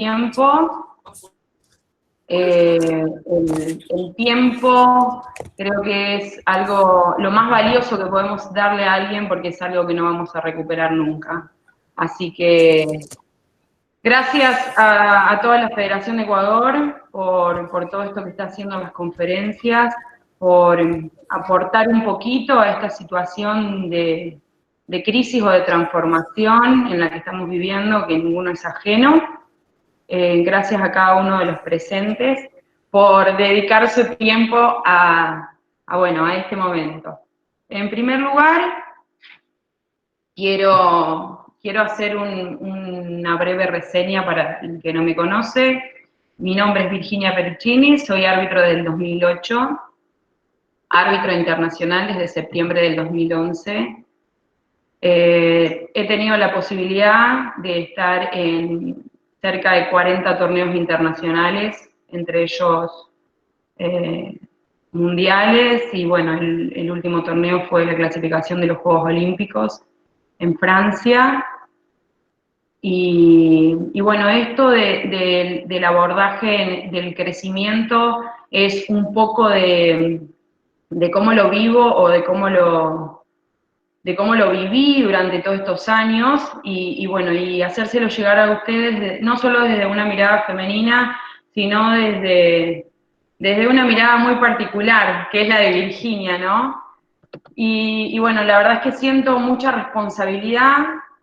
tiempo. El tiempo creo que es algo, lo más valioso que podemos darle a alguien porque es algo que no vamos a recuperar nunca. Así que gracias a toda la Federación de Ecuador por todo esto que está haciendo en las conferencias, por aportar un poquito a esta situación de crisis o de transformación en la que estamos viviendo, que ninguno es ajeno. Gracias a cada uno de los presentes por dedicar su tiempo a este momento. En primer lugar, quiero hacer una breve reseña para el que no me conoce. Mi nombre es Virginia Pericini, soy árbitro del 2008, árbitro internacional desde septiembre del 2011. He tenido la posibilidad de estar en cerca de 40 torneos internacionales, entre ellos mundiales, y bueno, el último torneo fue la clasificación de los Juegos Olímpicos en Francia. Y bueno, esto del abordaje del crecimiento es un poco de cómo lo vivo o de cómo lo viví durante todos estos años y bueno, y hacérselo llegar a ustedes, no solo desde una mirada femenina, sino desde una mirada muy particular, que es la de Virginia, ¿no? Y bueno, la verdad es que siento mucha responsabilidad,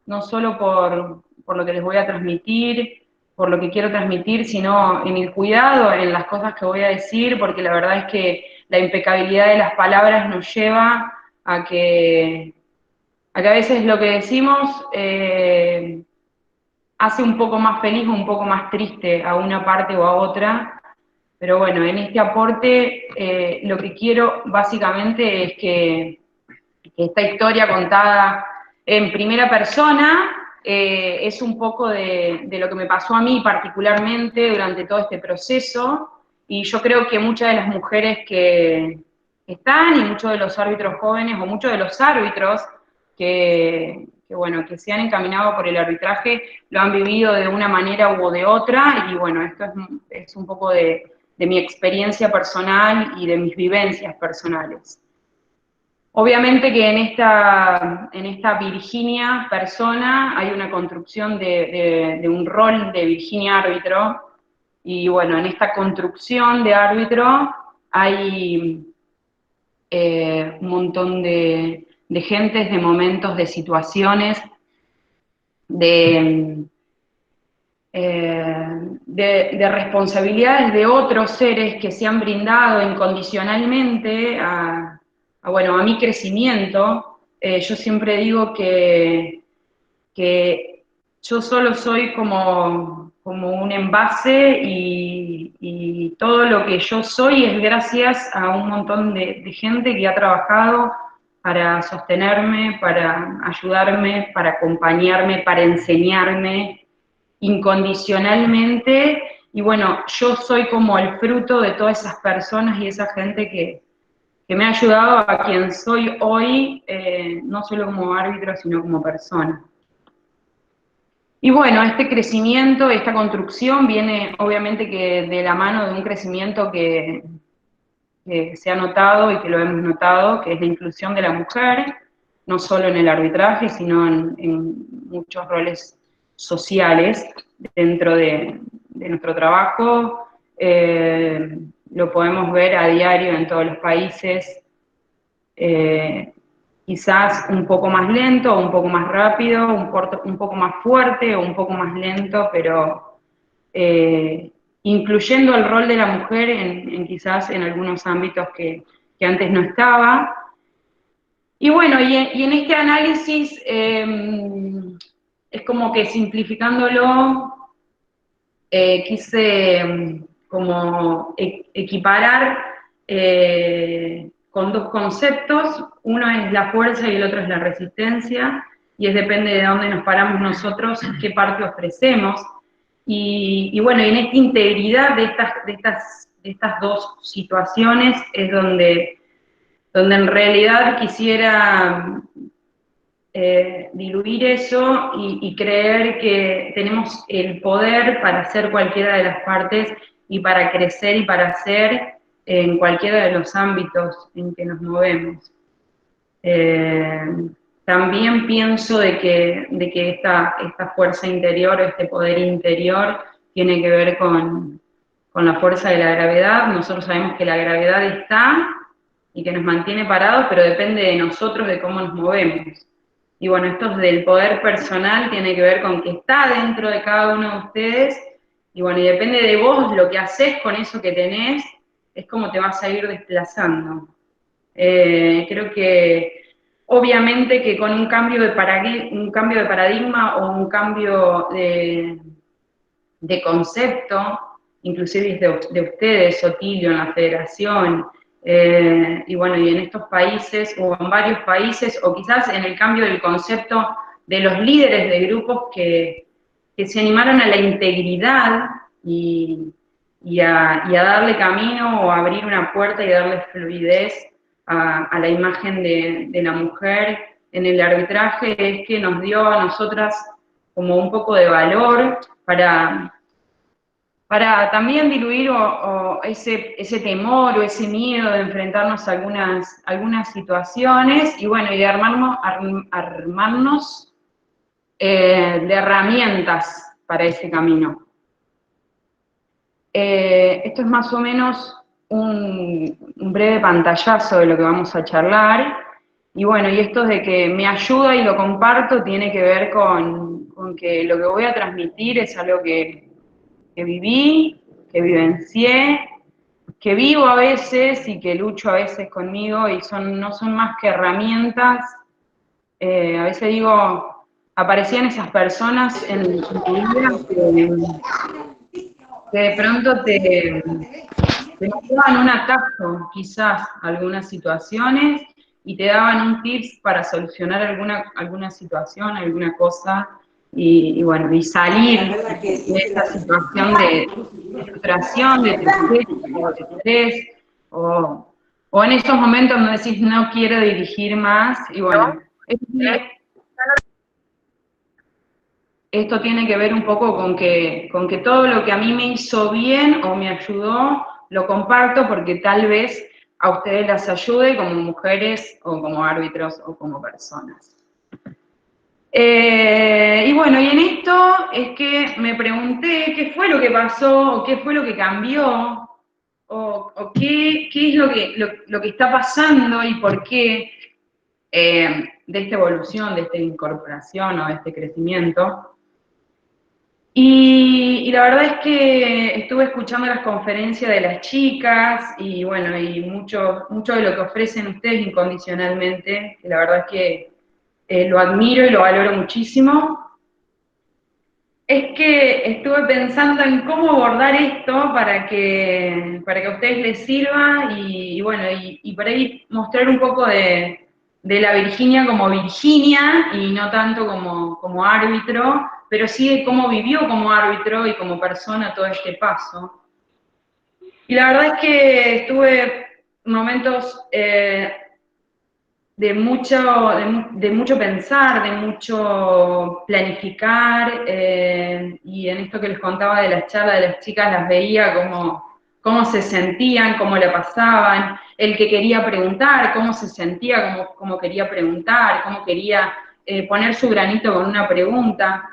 no solo por lo que les voy a transmitir, por lo que quiero transmitir, sino en el cuidado, en las cosas que voy a decir, porque la verdad es que la impecabilidad de las palabras nos lleva a que a veces lo que decimos hace un poco más feliz o un poco más triste a una parte o a otra, pero bueno, en este aporte lo que quiero básicamente es que esta historia contada en primera persona es un poco de lo que me pasó a mí particularmente durante todo este proceso, y yo creo que muchas de las mujeres que están y muchos de los árbitros jóvenes o muchos de los árbitros que se han encaminado por el arbitraje lo han vivido de una manera u de otra, y bueno, esto es un poco de mi experiencia personal y de mis vivencias personales. Obviamente que en esta Virginia persona hay una construcción de un rol de Virginia árbitro, y bueno, en esta construcción de árbitro hay un montón de gentes, de momentos, de situaciones, de responsabilidades de otros seres que se han brindado incondicionalmente a mi crecimiento. Yo siempre digo que yo solo soy como un envase y todo lo que yo soy es gracias a un montón de gente que ha trabajado para sostenerme, para ayudarme, para acompañarme, para enseñarme incondicionalmente. Y bueno, yo soy como el fruto de todas esas personas y esa gente que me ha ayudado a quien soy hoy, no solo como árbitro, sino como persona. Y bueno, este crecimiento, esta construcción viene obviamente que de la mano de un crecimiento que se ha notado y que lo hemos notado, que es la inclusión de la mujer, no solo en el arbitraje, sino en muchos roles sociales dentro de nuestro trabajo. Lo podemos ver a diario en todos los países, quizás un poco más lento, o un poco más rápido, un poco más fuerte o un poco más lento, pero incluyendo el rol de la mujer quizás en algunos ámbitos que antes no estaba. Y bueno, y en este análisis es como que simplificándolo, quise como equiparar con dos conceptos. Uno es la fuerza y el otro es la resistencia, y depende de dónde nos paramos nosotros, qué parte ofrecemos. Y bueno, en esta integridad de estas dos situaciones es donde en realidad quisiera diluir eso y creer que tenemos el poder para hacer cualquiera de las partes y para crecer y para hacer en cualquiera de los ámbitos en que nos movemos. También pienso de que esta fuerza interior, este poder interior, tiene que ver con la fuerza de la gravedad. Nosotros sabemos que la gravedad está y que nos mantiene parados, pero depende de nosotros, de cómo nos movemos. Y bueno, esto del poder personal tiene que ver con que está dentro de cada uno de ustedes, y bueno, y depende de vos lo que haces con eso que tenés, es como te vas a ir desplazando. Creo que obviamente que con un cambio de paradigma o un cambio de concepto, inclusive de ustedes, Otilio, en la federación, y bueno, y en estos países, o en varios países, o quizás en el cambio del concepto de los líderes de grupos que se animaron a la integridad y a darle camino o a abrir una puerta y darle fluidez a la imagen de la mujer en el arbitraje, es que nos dio a nosotras como un poco de valor para también diluir ese temor o ese miedo de enfrentarnos a algunas situaciones, y bueno, y de armarnos de herramientas para ese camino. Esto es más o menos un breve pantallazo de lo que vamos a charlar, y bueno, y esto de que me ayuda y lo comparto tiene que ver con que lo que voy a transmitir es algo que viví, que vivencié, que vivo a veces y que lucho a veces conmigo, y no son más que herramientas. A veces digo, aparecían esas personas en tu vida que de pronto te daban un atajo, quizás, a algunas situaciones, y te daban un tips para solucionar alguna situación, alguna cosa, y bueno, y salir de esa situación de frustración, de tristeza, de estrés, o en esos momentos donde decís no quiero dirigir más, y bueno, esto tiene que ver un poco con que todo lo que a mí me hizo bien o me ayudó, lo comparto porque tal vez a ustedes las ayude como mujeres o como árbitros o como personas. Y bueno, y en esto es que me pregunté qué fue lo que pasó, o qué fue lo que cambió, o qué es lo que está pasando y por qué de esta evolución, de esta incorporación o de este crecimiento. Y la verdad es que estuve escuchando las conferencias de las chicas y bueno, y mucho de lo que ofrecen ustedes incondicionalmente, que la verdad es que lo admiro y lo valoro muchísimo. Es que estuve pensando en cómo abordar esto para que a ustedes les sirva y bueno, y por ahí mostrar un poco de la Virginia como Virginia y no tanto como árbitro, pero sí de cómo vivió como árbitro y como persona todo este paso. Y la verdad es que estuve momentos de mucho pensar, de mucho planificar, y en esto que les contaba de las charlas de las chicas, las veía cómo se sentían, cómo la pasaban, el que quería preguntar, cómo se sentía, cómo quería preguntar, cómo quería poner su granito con una pregunta.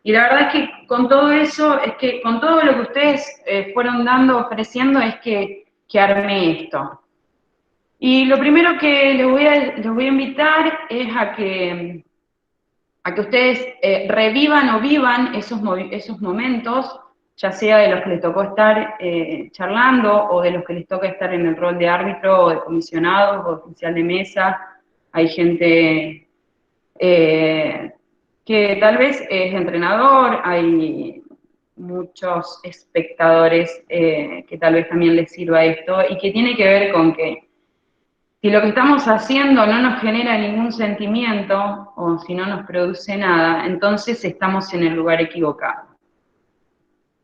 Y la verdad es que con todo eso, es que con todo lo que ustedes fueron dando, ofreciendo, es que armé esto. Y lo primero que les voy a invitar es a que ustedes revivan o vivan esos momentos, ya sea de los que les tocó estar charlando o de los que les toca estar en el rol de árbitro o de comisionado o oficial de mesa. Hay gente que tal vez es entrenador, hay muchos espectadores que tal vez también les sirva esto, y que tiene que ver con que si lo que estamos haciendo no nos genera ningún sentimiento, o si no nos produce nada, entonces estamos en el lugar equivocado.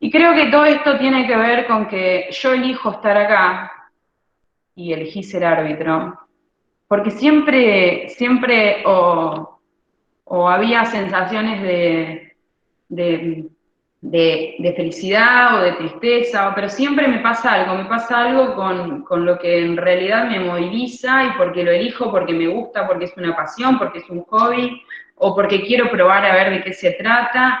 Y creo que todo esto tiene que ver con que yo elijo estar acá, y elegí ser árbitro, porque siempre o había sensaciones de felicidad o de tristeza, pero siempre me pasa algo con lo que en realidad me moviliza y porque lo elijo, porque me gusta, porque es una pasión, porque es un hobby, o porque quiero probar a ver de qué se trata.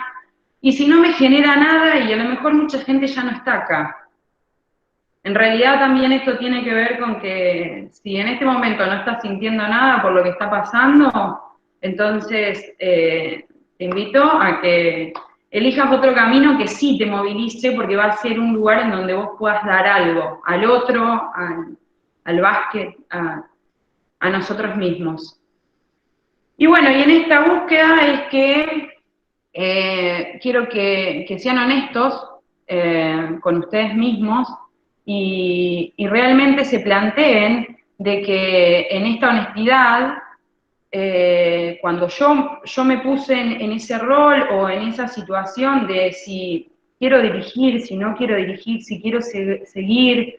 Y si no me genera nada, y a lo mejor mucha gente ya no está acá. En realidad también esto tiene que ver con que si en este momento no estás sintiendo nada por lo que está pasando, entonces te invito a que elijas otro camino que sí te movilice, porque va a ser un lugar en donde vos puedas dar algo al otro, al básquet, a nosotros mismos. Y bueno, y en esta búsqueda es que quiero que sean honestos con ustedes mismos y realmente se planteen de que en esta honestidad, cuando yo me puse en ese rol o en esa situación de si quiero dirigir, si no quiero dirigir, si quiero seguir,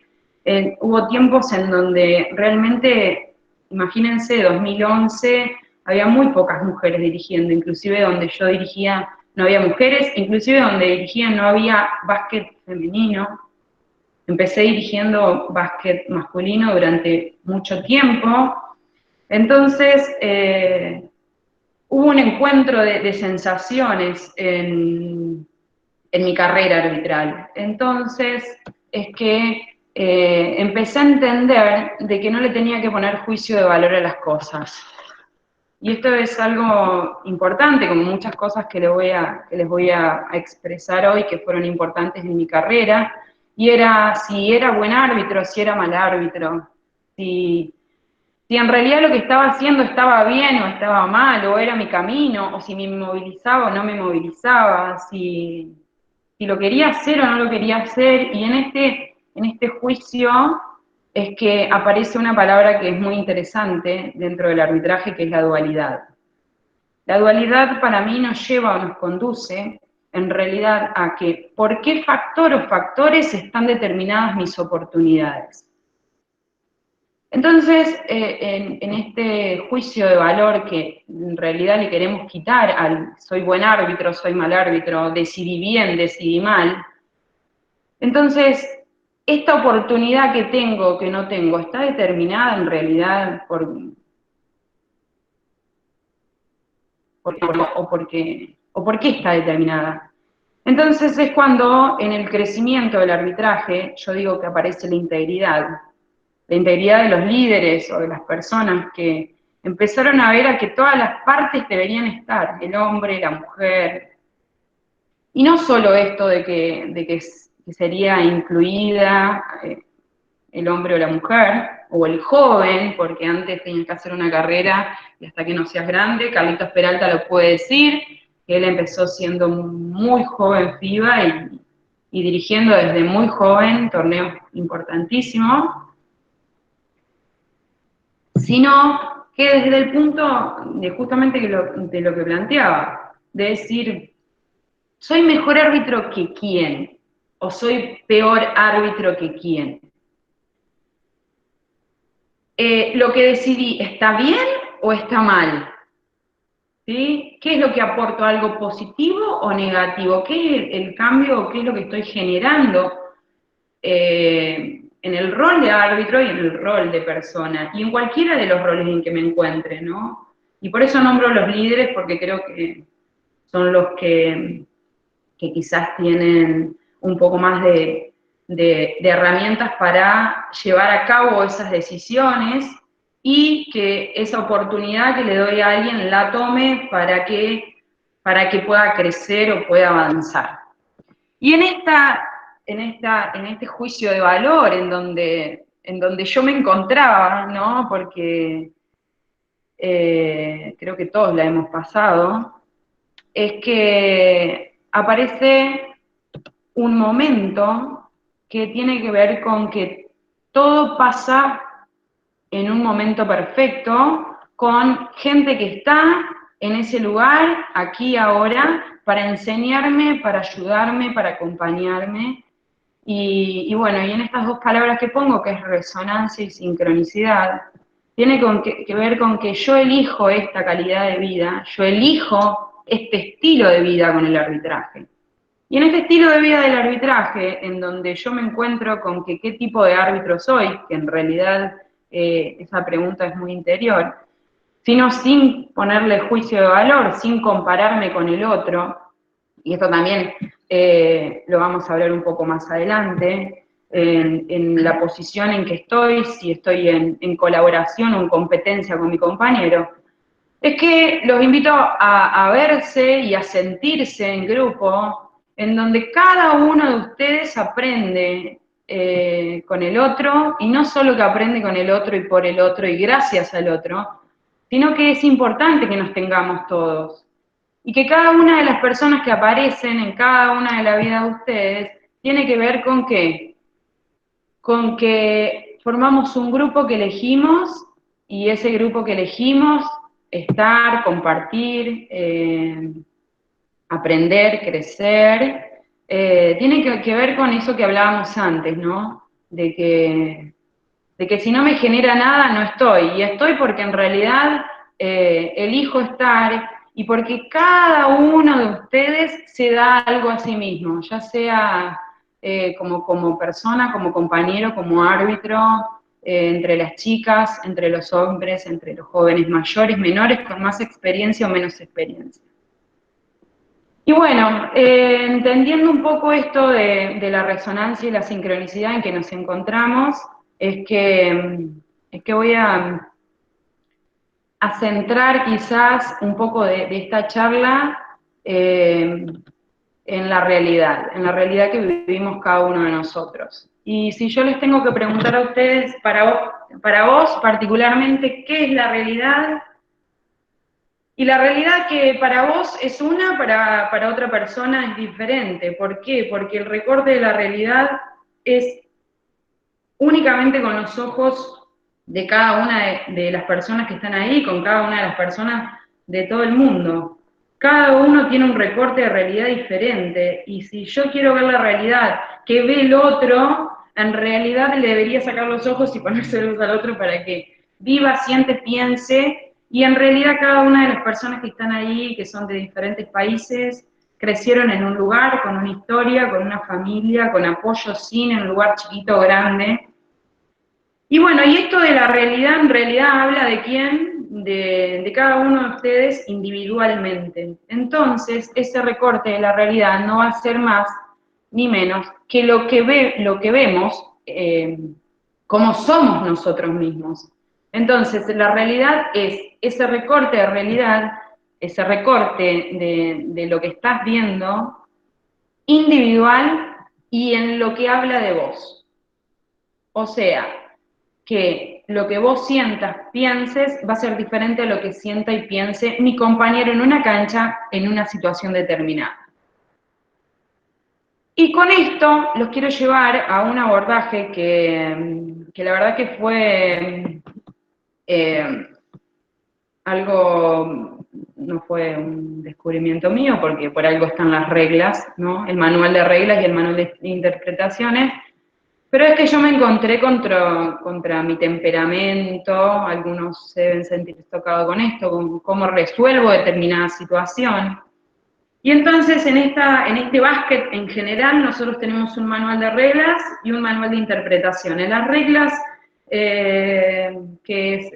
hubo tiempos en donde realmente, imagínense, 2011, había muy pocas mujeres dirigiendo, inclusive donde yo dirigía no había mujeres, inclusive donde dirigía no había básquet femenino. Empecé dirigiendo básquet masculino durante mucho tiempo. Entonces, hubo un encuentro de sensaciones en mi carrera arbitral. Entonces, es que empecé a entender de que no le tenía que poner juicio de valor a las cosas. Y esto es algo importante, como muchas cosas que les voy a expresar hoy, que fueron importantes en mi carrera, y era si era buen árbitro, si era mal árbitro, si en realidad lo que estaba haciendo estaba bien o estaba mal, o era mi camino, o si me movilizaba o no me movilizaba, si lo quería hacer o no lo quería hacer, y en este juicio es que aparece una palabra que es muy interesante dentro del arbitraje, que es la dualidad. La dualidad para mí nos lleva o nos conduce, en realidad, a que por qué factor o factores están determinadas mis oportunidades. Entonces, en este juicio de valor que en realidad le queremos quitar al soy buen árbitro, soy mal árbitro, decidí bien, decidí mal, entonces, esta oportunidad que tengo o que no tengo, ¿está determinada en realidad por qué está determinada? Entonces es cuando en el crecimiento del arbitraje yo digo que aparece la integridad de los líderes o de las personas que empezaron a ver a que todas las partes deberían estar, el hombre, la mujer, y no solo esto de que sería incluida el hombre o la mujer, o el joven, porque antes tenías que hacer una carrera y hasta que no seas grande, Carlitos Peralta lo puede decir, que él empezó siendo muy joven FIBA y dirigiendo desde muy joven torneos importantísimos, sino que desde el punto de justamente de lo que planteaba, de decir, ¿soy mejor árbitro que quién? ¿O soy peor árbitro que quién? ¿Lo que decidí está bien o está mal? ¿Sí? ¿Qué es lo que aporto? ¿Algo positivo o negativo? ¿Qué es el cambio? ¿Qué es lo que estoy generando en el rol de árbitro y en el rol de persona? Y en cualquiera de los roles en que me encuentre, ¿no? Y por eso nombro los líderes, porque creo que son los que quizás tienen un poco más de herramientas para llevar a cabo esas decisiones y que esa oportunidad que le doy a alguien la tome para que pueda crecer o pueda avanzar. Y en este juicio de valor en donde yo me encontraba, ¿no? Porque creo que todos la hemos pasado, es que aparece un momento que tiene que ver con que todo pasa en un momento perfecto, con gente que está en ese lugar, aquí, ahora, para enseñarme, para ayudarme, para acompañarme. Y bueno, y en estas dos palabras que pongo, que es resonancia y sincronicidad, tiene que ver con que yo elijo esta calidad de vida, yo elijo este estilo de vida con el arbitraje. Y en este estilo de vida del arbitraje, en donde yo me encuentro con que qué tipo de árbitro soy, que en realidad esa pregunta es muy interior, sino sin ponerle juicio de valor, sin compararme con el otro, y esto también lo vamos a hablar un poco más adelante, en la posición en que estoy, si estoy en colaboración o en competencia con mi compañero, es que los invito a verse y a sentirse en grupo, en donde cada uno de ustedes aprende con el otro, y no solo que aprende con el otro y por el otro y gracias al otro, sino que es importante que nos tengamos todos. Y que cada una de las personas que aparecen en cada una de la vida de ustedes tiene que ver con qué, con que formamos un grupo que elegimos, y ese grupo que elegimos, estar, compartir, aprender, crecer, tiene que ver con eso que hablábamos antes, ¿no? De que si no me genera nada, no estoy, y estoy porque en realidad elijo estar, y porque cada uno de ustedes se da algo a sí mismo, ya sea como persona, como compañero, como árbitro, entre las chicas, entre los hombres, entre los jóvenes mayores, menores, con más experiencia o menos experiencia. Y bueno, entendiendo un poco esto de la resonancia y la sincronicidad en que nos encontramos, es que voy a centrar quizás un poco de esta charla en la realidad que vivimos cada uno de nosotros. Y si yo les tengo que preguntar a ustedes, para vos particularmente, ¿qué es la realidad? Y la realidad que para vos es una, para otra persona es diferente. ¿Por qué? Porque el recorte de la realidad es únicamente con los ojos de cada una de las personas que están ahí, con cada una de las personas de todo el mundo. Cada uno tiene un recorte de realidad diferente, y si yo quiero ver la realidad que ve el otro, en realidad le debería sacar los ojos y ponérselos al otro para que viva, siente, piense, y en realidad cada una de las personas que están ahí, que son de diferentes países, crecieron en un lugar, con una historia, con una familia, con apoyo sin, en un lugar chiquito o grande. Y bueno, y esto de la realidad, en realidad habla de quién, de cada uno de ustedes individualmente. Entonces, ese recorte de la realidad no va a ser más ni menos que lo que vemos, como somos nosotros mismos. Entonces, la realidad es ese recorte de realidad, ese recorte de lo que estás viendo, individual y en lo que habla de vos. O sea, que lo que vos sientas, pienses, va a ser diferente a lo que sienta y piense mi compañero en una cancha en una situación determinada. Y con esto los quiero llevar a un abordaje que la verdad que fue algo, no fue un descubrimiento mío, porque por algo están las reglas, ¿no? El manual de reglas y el manual de interpretaciones. Pero es que yo me encontré contra mi temperamento, algunos se deben sentir tocados con esto, con cómo resuelvo determinada situación. Y entonces en este básquet en general nosotros tenemos un manual de reglas y un manual de interpretaciones. Las reglas, que es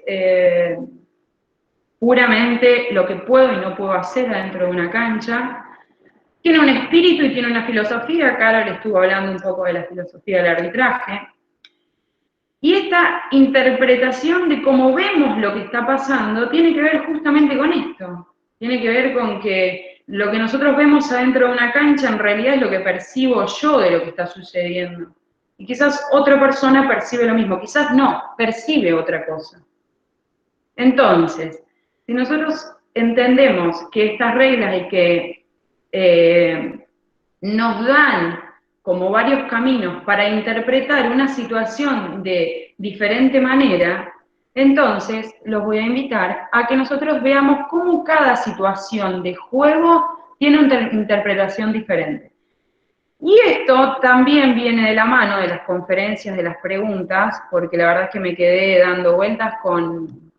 puramente lo que puedo y no puedo hacer adentro de una cancha, tiene un espíritu y tiene una filosofía. Carol estuvo hablando un poco de la filosofía del arbitraje. Y esta interpretación de cómo vemos lo que está pasando tiene que ver justamente con esto. Tiene que ver con que lo que nosotros vemos adentro de una cancha en realidad es lo que percibo yo de lo que está sucediendo. Y quizás otra persona percibe lo mismo, quizás no, percibe otra cosa. Entonces, si nosotros entendemos que estas reglas y que nos dan como varios caminos para interpretar una situación de diferente manera, entonces los voy a invitar a que nosotros veamos cómo cada situación de juego tiene una interpretación diferente. Y esto también viene de la mano de las conferencias, de las preguntas, porque la verdad es que me quedé dando vueltas con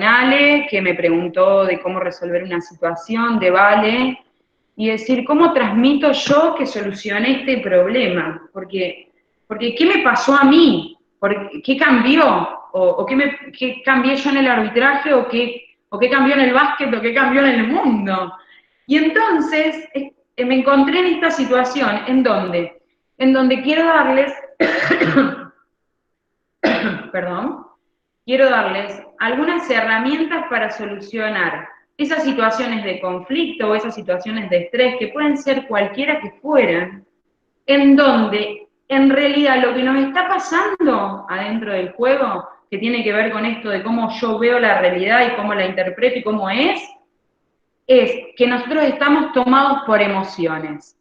Ale, que me preguntó de cómo resolver una situación, de Vale, y decir, ¿cómo transmito yo que solucioné este problema? Porque ¿qué me pasó a mí? ¿Qué cambió? ¿O qué cambié yo en el arbitraje? ¿O qué cambió en el básquet? ¿O qué cambió en el mundo? Y entonces me encontré en esta situación en donde quiero darles, perdón, quiero darles algunas herramientas para solucionar esas situaciones de conflicto o esas situaciones de estrés, que pueden ser cualquiera que fueran, en donde en realidad lo que nos está pasando adentro del juego, que tiene que ver con esto de cómo yo veo la realidad y cómo la interpreto y cómo es que nosotros estamos tomados por emociones.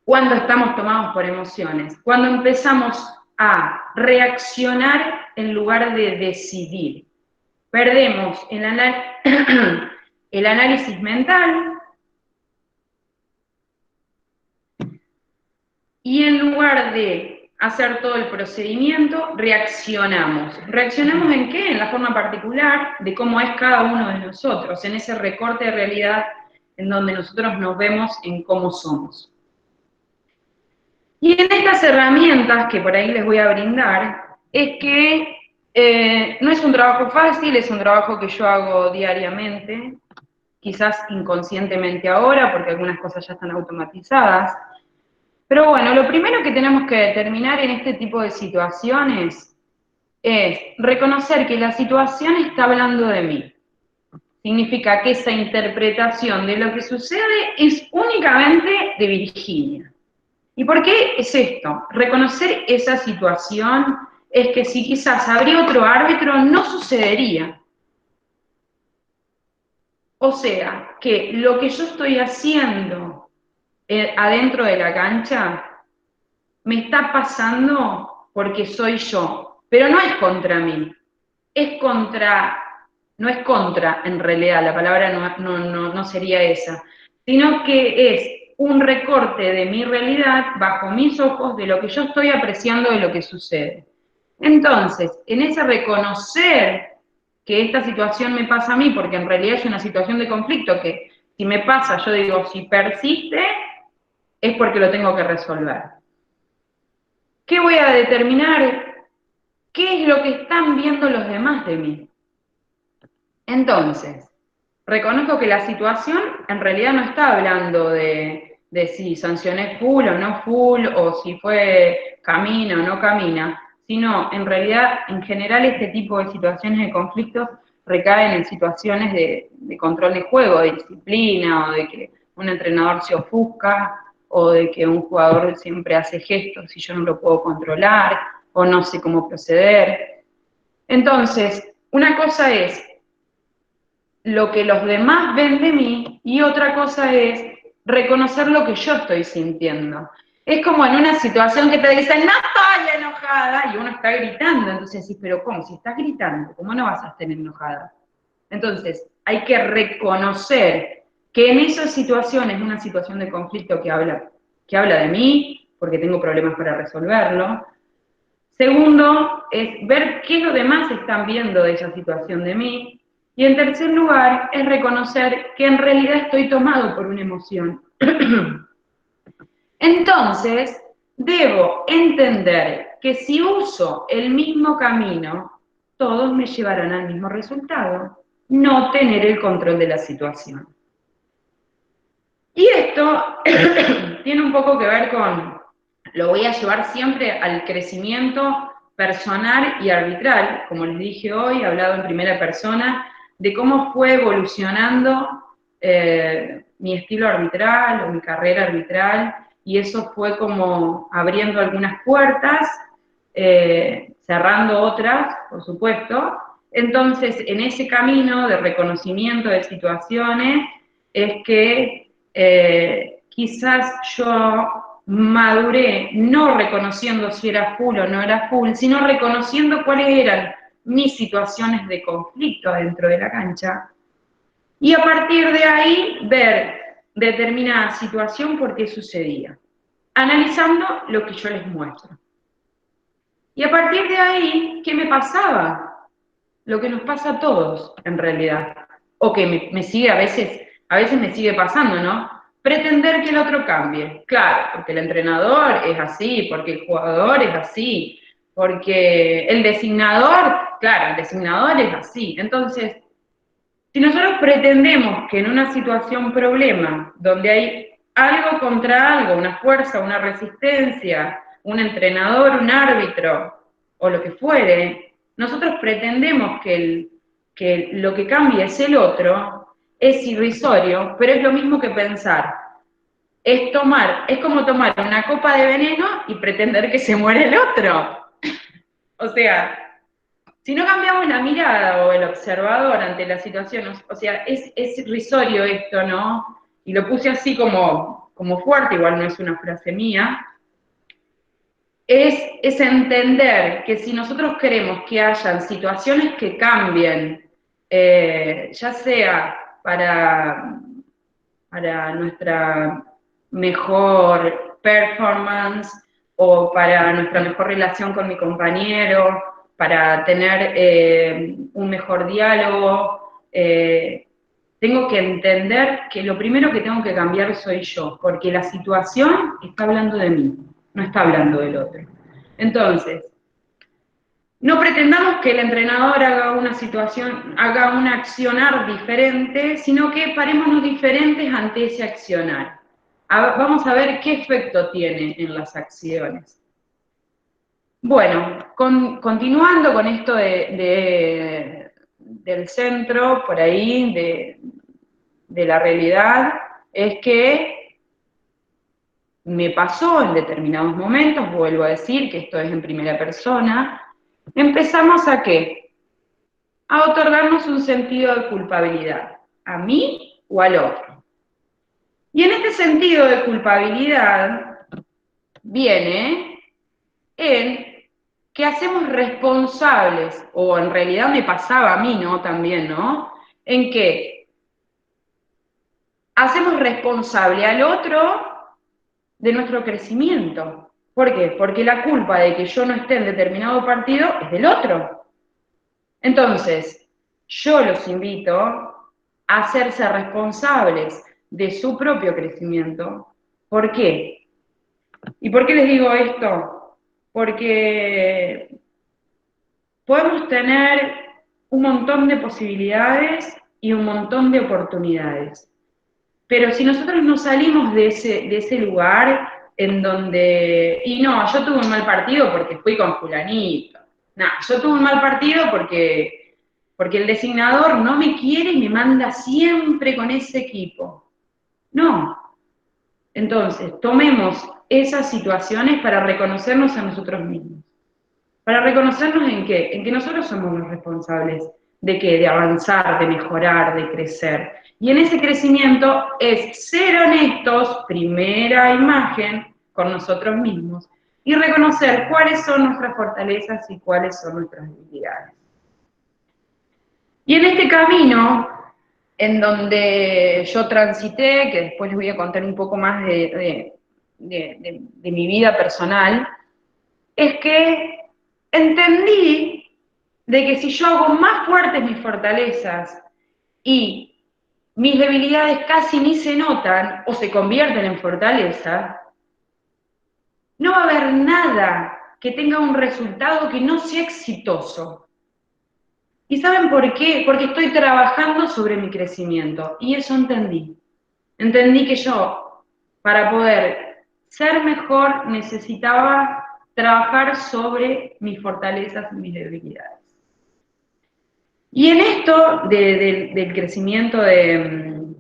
¿Cuándo estamos tomados por emociones? Cuando empezamos a reaccionar en lugar de decidir. Perdemos el análisis mental y en lugar de hacer todo el procedimiento, reaccionamos. ¿Reaccionamos en qué? En la forma particular de cómo es cada uno de nosotros, en ese recorte de realidad en donde nosotros nos vemos en cómo somos. Y en estas herramientas que por ahí les voy a brindar, es que no es un trabajo fácil, es un trabajo que yo hago diariamente, quizás inconscientemente ahora, porque algunas cosas ya están automatizadas. Pero bueno, lo primero que tenemos que determinar en este tipo de situaciones es reconocer que la situación está hablando de mí. Significa que esa interpretación de lo que sucede es únicamente de Virginia. ¿Y por qué es esto? Reconocer esa situación es que si quizás habría otro árbitro, no sucedería. O sea, que lo que yo estoy haciendo adentro de la cancha me está pasando porque soy yo, pero no es contra mí, es contra, no es contra en realidad, la palabra no sería esa, sino que es un recorte de mi realidad bajo mis ojos de lo que yo estoy apreciando de lo que sucede. Entonces, en ese reconocer que esta situación me pasa a mí, porque en realidad es una situación de conflicto que si me pasa, yo digo, si persiste, es porque lo tengo que resolver. ¿Qué voy a determinar? ¿Qué es lo que están viendo los demás de mí? Entonces, reconozco que la situación en realidad no está hablando de si sancioné full o no full, o si fue camina o no camina, sino en realidad, en general, este tipo de situaciones de conflictos recaen en situaciones de control de juego, de disciplina, o de que un entrenador se ofusca, o de que un jugador siempre hace gestos y yo no lo puedo controlar, o no sé cómo proceder. Entonces, una cosa es lo que los demás ven de mí y otra cosa es reconocer lo que yo estoy sintiendo. Es como en una situación que te dicen, no estoy enojada, y uno está gritando, entonces decís, pero ¿cómo? Si estás gritando, ¿cómo no vas a estar enojada? Entonces, hay que reconocer que en esas situaciones, una situación de conflicto que habla de mí, porque tengo problemas para resolverlo. Segundo, es ver qué los demás están viendo de esa situación de mí. Y en tercer lugar, es reconocer que en realidad estoy tomado por una emoción. Entonces, debo entender que si uso el mismo camino, todos me llevarán al mismo resultado, no tener el control de la situación. Y esto tiene un poco que ver con, lo voy a llevar siempre al crecimiento personal y arbitral, como les dije hoy, he hablado en primera persona, de cómo fue evolucionando mi estilo arbitral o mi carrera arbitral, y eso fue como abriendo algunas puertas, cerrando otras, por supuesto. Entonces, en ese camino de reconocimiento de situaciones, es que quizás yo maduré no reconociendo si era full o no era full, sino reconociendo cuáles eran mis situaciones de conflicto dentro de la cancha. Y a partir de ahí ver determinada situación por qué sucedía. analizando lo que yo les muestro. Y a partir de ahí, ¿qué me pasaba? Lo que nos pasa a todos, en realidad. O que me sigue a veces me sigue pasando, ¿no? Pretender que el otro cambie. Claro, porque el entrenador es así, porque el jugador es así, porque el designador, claro, el designador es así. Entonces, si nosotros pretendemos que en una situación problema, donde hay algo contra algo, una fuerza, una resistencia, un entrenador, un árbitro, o lo que fuere, nosotros pretendemos que lo que cambie es el otro, es irrisorio, pero es lo mismo que pensar. Es como tomar una copa de veneno y pretender que se muere el otro. O sea, si no cambiamos la mirada o el observador ante la situación, o sea, es irrisorio esto, ¿no? Y lo puse así como fuerte, igual no es una frase mía, es entender que si nosotros queremos que hayan situaciones que cambien, ya sea para nuestra mejor performance o para nuestra mejor relación con mi compañero, para tener un mejor diálogo, tengo que entender que lo primero que tengo que cambiar soy yo, porque la situación está hablando de mí, no está hablando del otro. Entonces, no pretendamos que el entrenador haga haga un accionar diferente, sino que parémonos diferentes ante ese accionar. Vamos a ver qué efecto tiene en las acciones. Bueno, continuando con esto del centro, por ahí, de la realidad, es que me pasó en determinados momentos, vuelvo a decir que esto es en primera persona, empezamos ¿a qué? A otorgarnos un sentido de culpabilidad, a mí o al otro. Y en este sentido de culpabilidad viene en que hacemos responsables, o en realidad me pasaba a mí, ¿no? También, ¿no? En que hacemos responsable al otro de nuestro crecimiento. ¿Por qué? Porque la culpa de que yo no esté en determinado partido es del otro. Entonces, yo los invito a hacerse responsables de su propio crecimiento. ¿Por qué? ¿Y por qué les digo esto? Porque podemos tener un montón de posibilidades y un montón de oportunidades. Pero si nosotros no salimos de ese lugar en donde, y no, yo tuve un mal partido porque fui con fulanito. No, yo tuve un mal partido porque el designador no me quiere y me manda siempre con ese equipo. No. Entonces, tomemos esas situaciones para reconocernos a nosotros mismos. Para reconocernos en qué? En que nosotros somos los responsables de qué, de avanzar, de mejorar, de crecer. Y en ese crecimiento es ser honestos, primera imagen, con nosotros mismos, y reconocer cuáles son nuestras fortalezas y cuáles son nuestras debilidades. Y en este camino, en donde yo transité, que después les voy a contar un poco más de mi vida personal, es que entendí de que si yo hago más fuertes mis fortalezas y mis debilidades casi ni se notan o se convierten en fortaleza, no va a haber nada que tenga un resultado que no sea exitoso. ¿Y saben por qué? Porque estoy trabajando sobre mi crecimiento. Y eso entendí. Entendí que yo, para poder ser mejor, necesitaba trabajar sobre mis fortalezas y mis debilidades. Y en esto del crecimiento de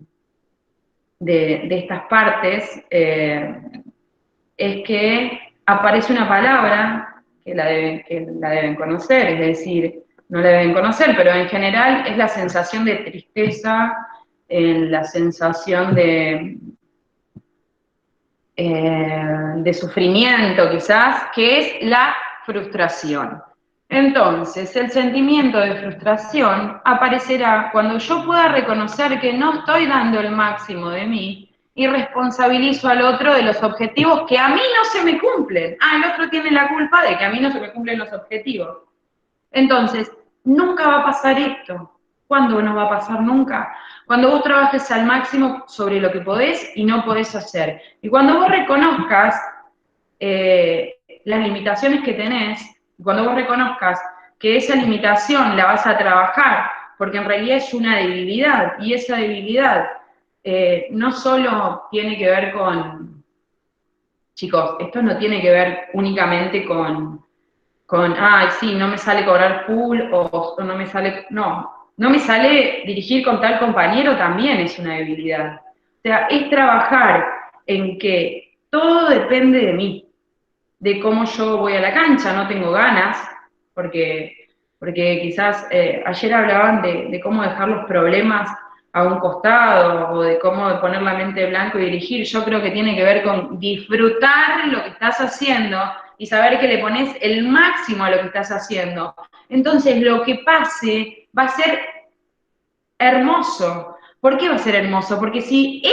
estas partes, es que aparece una palabra que la deben conocer, es decir, no la deben conocer, pero en general es la sensación de tristeza, la sensación de sufrimiento quizás, que es la frustración. Entonces, el sentimiento de frustración aparecerá cuando yo pueda reconocer que no estoy dando el máximo de mí y responsabilizo al otro de los objetivos que a mí no se me cumplen. Ah, el otro tiene la culpa de que a mí no se me cumplen los objetivos. Entonces, nunca va a pasar esto. ¿Cuándo no va a pasar nunca? Cuando vos trabajes al máximo sobre lo que podés y no podés hacer. Y cuando vos reconozcas las limitaciones que tenés, cuando vos reconozcas que esa limitación la vas a trabajar, porque en realidad es una debilidad, y esa debilidad no solo tiene que ver con, chicos, esto no tiene que ver únicamente con, ay, sí, no me sale cobrar full, o no me sale, no me sale dirigir con tal compañero, también es una debilidad. O sea, es trabajar en que todo depende de mí, de cómo yo voy a la cancha, no tengo ganas, porque quizás ayer hablaban de cómo dejar los problemas a un costado, o de cómo poner la mente blanco y dirigir. Yo creo que tiene que ver con disfrutar lo que estás haciendo y saber que le pones el máximo a lo que estás haciendo. Entonces, lo que pase va a ser hermoso. ¿Por qué va a ser hermoso? Porque si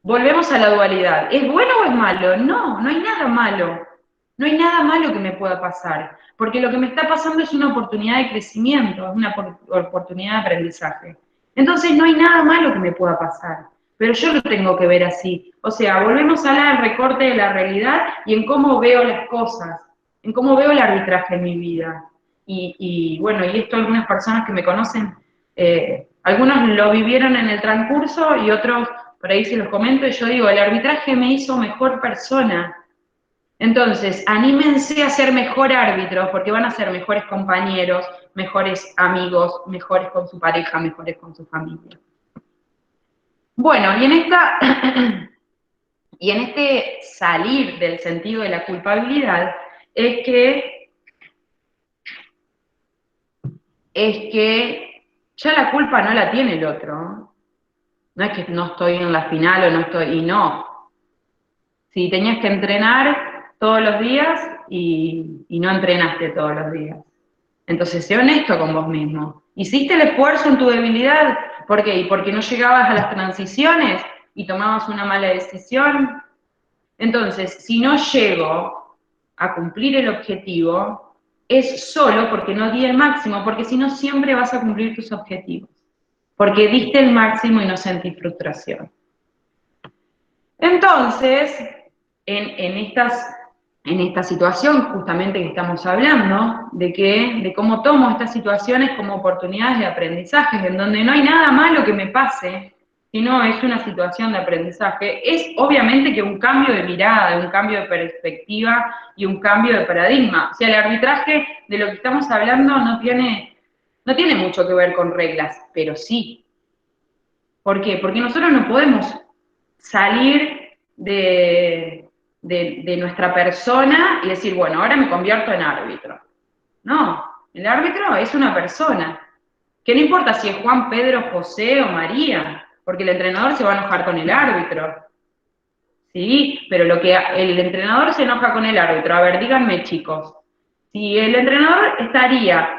volvemos a la dualidad, ¿es bueno o es malo? No, no hay nada malo. No hay nada malo que me pueda pasar, porque lo que me está pasando es una oportunidad de crecimiento, es una oportunidad de aprendizaje. Entonces no hay nada malo que me pueda pasar, pero yo lo tengo que ver así. O sea, volvemos a hablar del recorte de la realidad y en cómo veo las cosas, en cómo veo el arbitraje en mi vida. Y bueno, y esto algunas personas que me conocen, algunos lo vivieron en el transcurso y otros, por ahí se los comento, y yo digo, el arbitraje me hizo mejor persona. Entonces, anímense a ser mejor árbitros, porque van a ser mejores compañeros, mejores amigos, mejores con su pareja, mejores con su familia. Bueno, y en este salir del sentido de la culpabilidad, es que ya la culpa no la tiene el otro. No es que no estoy en la final o no estoy, y no. Si tenías que entrenar todos los días y no entrenaste todos los días. Entonces, sé honesto con vos mismo. ¿Hiciste el esfuerzo en tu debilidad? ¿Por qué? ¿Y porque no llegabas a las transiciones y tomabas una mala decisión? Entonces, si no llego a cumplir el objetivo, es solo porque no di el máximo, porque si no siempre vas a cumplir tus objetivos. Porque diste el máximo y no sentí frustración. Entonces, en esta situación justamente que estamos hablando, de cómo tomo estas situaciones como oportunidades de aprendizaje, en donde no hay nada malo que me pase, sino es una situación de aprendizaje, es obviamente que un cambio de mirada, un cambio de perspectiva y un cambio de paradigma. O sea, el arbitraje de lo que estamos hablando no tiene mucho que ver con reglas, pero sí. ¿Por qué? Porque nosotros no podemos salir de nuestra persona y decir, bueno, ahora me convierto en árbitro. No, el árbitro es una persona, que no importa si es Juan, Pedro, José o María, porque el entrenador se va a enojar con el árbitro. Sí, pero lo que el entrenador se enoja con el árbitro, a ver, díganme chicos, si el entrenador estaría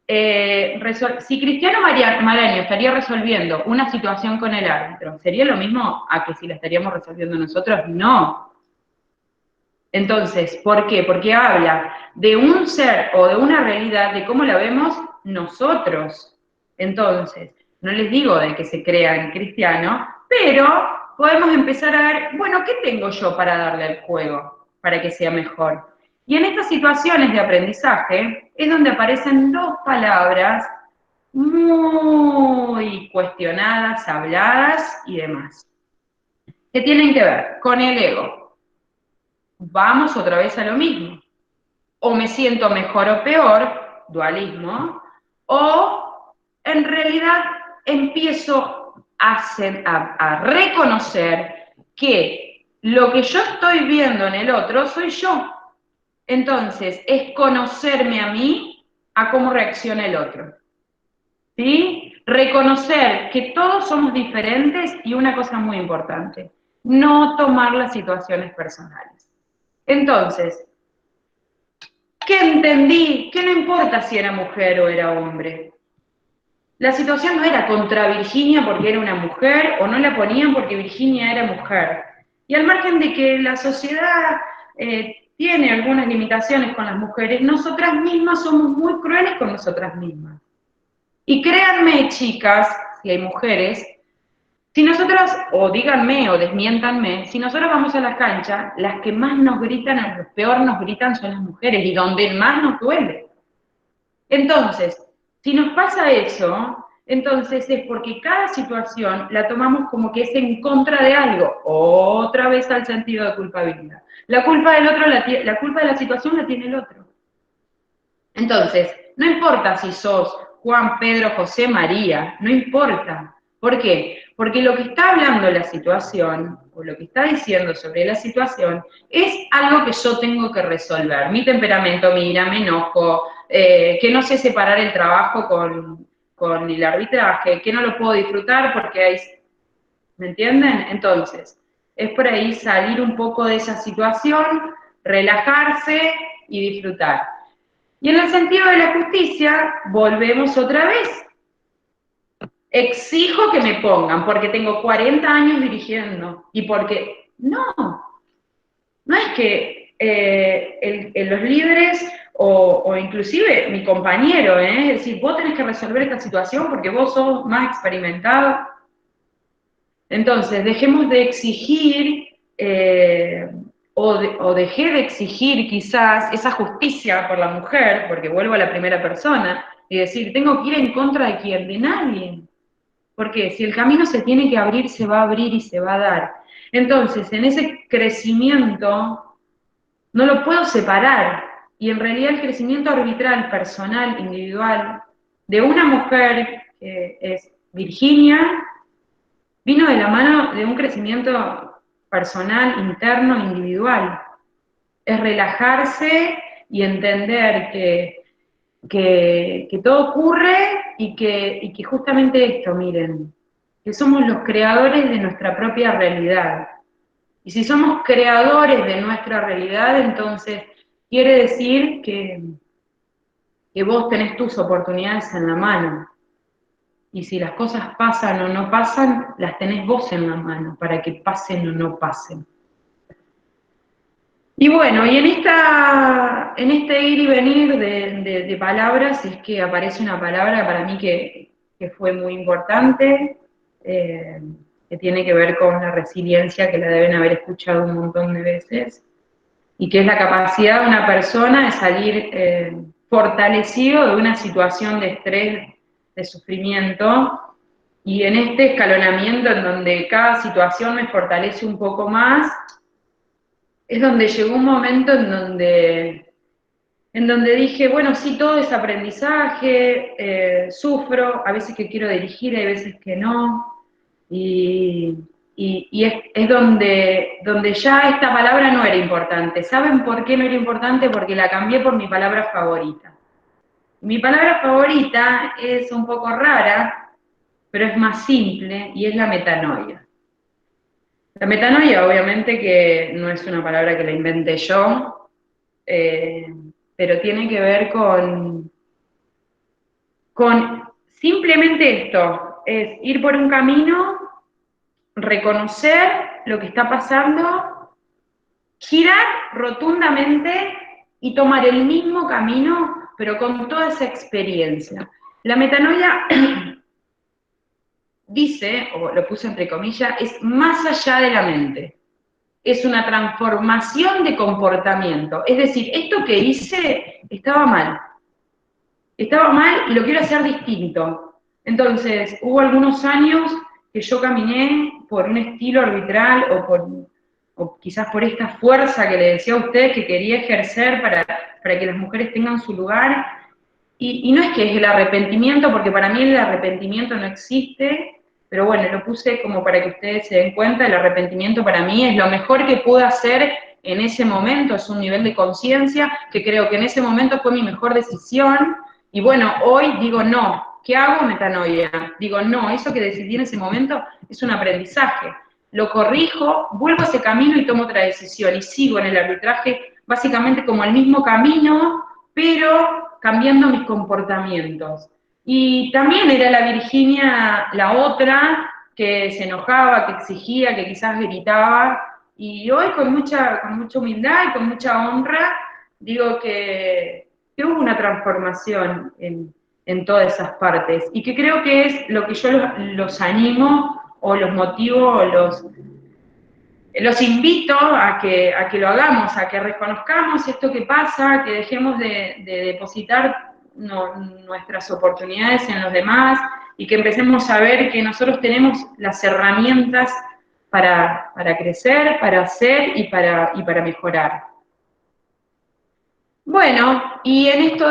si Cristiano Maraño estaría resolviendo una situación con el árbitro, ¿sería lo mismo a que si la estaríamos resolviendo nosotros? No. Entonces, ¿por qué? Porque habla de un ser o de una realidad, de cómo la vemos nosotros. Entonces, no les digo de que se crean cristiano, pero podemos empezar a ver, bueno, ¿qué tengo yo para darle al juego para que sea mejor? Y en estas situaciones de aprendizaje es donde aparecen dos palabras muy cuestionadas, habladas y demás, que tienen que ver con el ego. Vamos otra vez a lo mismo. O me siento mejor o peor, dualismo, o en realidad empiezo a reconocer que lo que yo estoy viendo en el otro soy yo. Entonces, es conocerme a mí, a cómo reacciona el otro. ¿Sí? Reconocer que todos somos diferentes y una cosa muy importante, no tomar las situaciones personales. Entonces, ¿qué entendí? Que no importa si era mujer o era hombre. La situación no era contra Virginia porque era una mujer, o no la ponían porque Virginia era mujer. Y al margen de que la sociedad tiene algunas limitaciones con las mujeres, nosotras mismas somos muy crueles con nosotras mismas. Y créanme, chicas, si hay mujeres, si nosotras, o díganme o desmiéntanme, si nosotros vamos a la cancha, las que más nos gritan, los peor nos gritan son las mujeres, y donde más nos duele. Entonces, si nos pasa eso, entonces es porque cada situación la tomamos como que es en contra de algo, otra vez al sentido de culpabilidad. La culpa del otro, la culpa de la situación la tiene el otro. Entonces, no importa si sos Juan, Pedro, José, María, no importa. ¿Por qué? Porque lo que está hablando la situación, o lo que está diciendo sobre la situación, es algo que yo tengo que resolver. Mi temperamento, mi ira, me enojo, que no sé separar el trabajo con el arbitraje, que no lo puedo disfrutar porque hay... ¿Me entienden? Entonces, es por ahí salir un poco de esa situación, relajarse y disfrutar. Y en el sentido de la justicia, volvemos otra vez. Exijo que me pongan, porque tengo 40 años dirigiendo, y porque, no es que los líderes o inclusive mi compañero, es decir, vos tenés que resolver esta situación porque vos sos más experimentado. Entonces, dejemos de exigir o dejé de exigir quizás esa justicia por la mujer, porque vuelvo a la primera persona, y decir, tengo que ir en contra de quién, de nadie. Porque si el camino se tiene que abrir, se va a abrir y se va a dar. Entonces, en ese crecimiento, no lo puedo separar. Y en realidad el crecimiento arbitral, personal, individual, de una mujer que es Virginia, vino de la mano de un crecimiento personal, interno, individual. Es relajarse y entender que todo ocurre y que justamente esto, miren, que somos los creadores de nuestra propia realidad. Y si somos creadores de nuestra realidad, entonces quiere decir que vos tenés tus oportunidades en la mano. Y si las cosas pasan o no pasan, las tenés vos en la mano para que pasen o no pasen. Y bueno, y en este ir y venir de palabras es que aparece una palabra para mí que fue muy importante, que tiene que ver con la resiliencia, que la deben haber escuchado un montón de veces, y que es la capacidad de una persona de salir fortalecido de una situación de estrés, de sufrimiento, y en este escalonamiento en donde cada situación me fortalece un poco más, es donde llegó un momento en donde dije, bueno, sí, todo es aprendizaje, sufro, a veces que quiero dirigir, hay veces que no, y es donde ya esta palabra no era importante. ¿Saben por qué no era importante? Porque la cambié por mi palabra favorita. Mi palabra favorita es un poco rara, pero es más simple, y es la metanoia. La metanoia, obviamente, que no es una palabra que la inventé yo, pero tiene que ver con simplemente esto, es ir por un camino, reconocer lo que está pasando, girar rotundamente y tomar el mismo camino, pero con toda esa experiencia. La metanoia dice, o lo puse entre comillas, es más allá de la mente. Es una transformación de comportamiento. Es decir, esto que hice estaba mal. Estaba mal y lo quiero hacer distinto. Entonces, hubo algunos años que yo caminé por un estilo arbitral o quizás por esta fuerza que le decía a usted que quería ejercer para que las mujeres tengan su lugar. Y no es que es el arrepentimiento, porque para mí el arrepentimiento no existe, pero bueno, lo puse como para que ustedes se den cuenta, el arrepentimiento para mí es lo mejor que pude hacer en ese momento, es un nivel de conciencia que creo que en ese momento fue mi mejor decisión, y bueno, hoy digo no, ¿qué hago? Metanoia. Digo no, eso que decidí en ese momento es un aprendizaje. Lo corrijo, vuelvo a ese camino y tomo otra decisión, y sigo en el arbitraje básicamente como el mismo camino, pero cambiando mis comportamientos. Y también era la Virginia la otra, que se enojaba, que exigía, que quizás gritaba, y hoy con mucha humildad y con mucha honra, digo que hubo una transformación en todas esas partes, y que creo que es lo que yo los animo, o los motivo, o los invito a que lo hagamos, a que reconozcamos esto que pasa, que dejemos de depositar nuestras oportunidades en los demás y que empecemos a ver que nosotros tenemos las herramientas para crecer, para hacer y para mejorar. Bueno, y en esto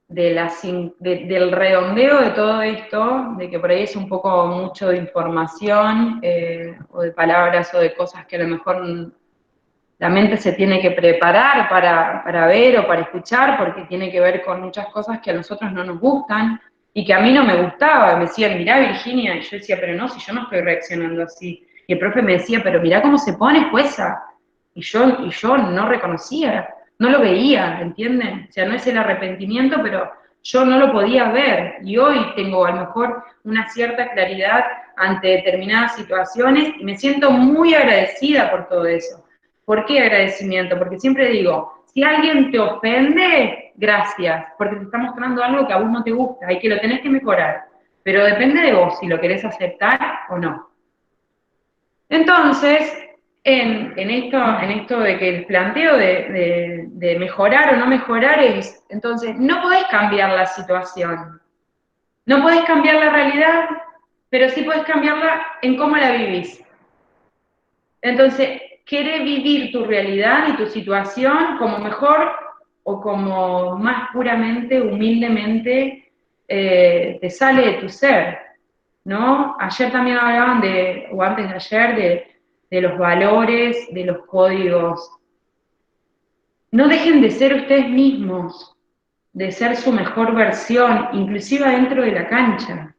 del redondeo de todo esto, de que por ahí es un poco mucho de información, o de palabras o de cosas que a lo mejor la mente se tiene que preparar para ver o para escuchar, porque tiene que ver con muchas cosas que a nosotros no nos gustan, y que a mí no me gustaba. Me decían, mirá Virginia, y yo decía, pero no, si yo no estoy reaccionando así. Y el profe me decía, pero mirá cómo se pone, jueza. Y yo no reconocía, no lo veía, ¿entienden? O sea, no es el arrepentimiento, pero yo no lo podía ver. Y hoy tengo a lo mejor una cierta claridad ante determinadas situaciones y me siento muy agradecida por todo eso. ¿Por qué agradecimiento? Porque siempre digo, si alguien te ofende, gracias, porque te está mostrando algo que a vos no te gusta y que lo tenés que mejorar. Pero depende de vos si lo querés aceptar o no. Entonces, en esto de que el planteo de mejorar o no mejorar es, entonces, no podés cambiar la situación, no podés cambiar la realidad, pero sí podés cambiarla en cómo la vivís. Entonces, querés vivir tu realidad y tu situación como mejor o como más puramente, humildemente, te sale de tu ser, ¿no? Ayer también hablaban o antes de ayer, de los valores, de los códigos. No dejen de ser ustedes mismos, de ser su mejor versión, inclusive dentro de la cancha.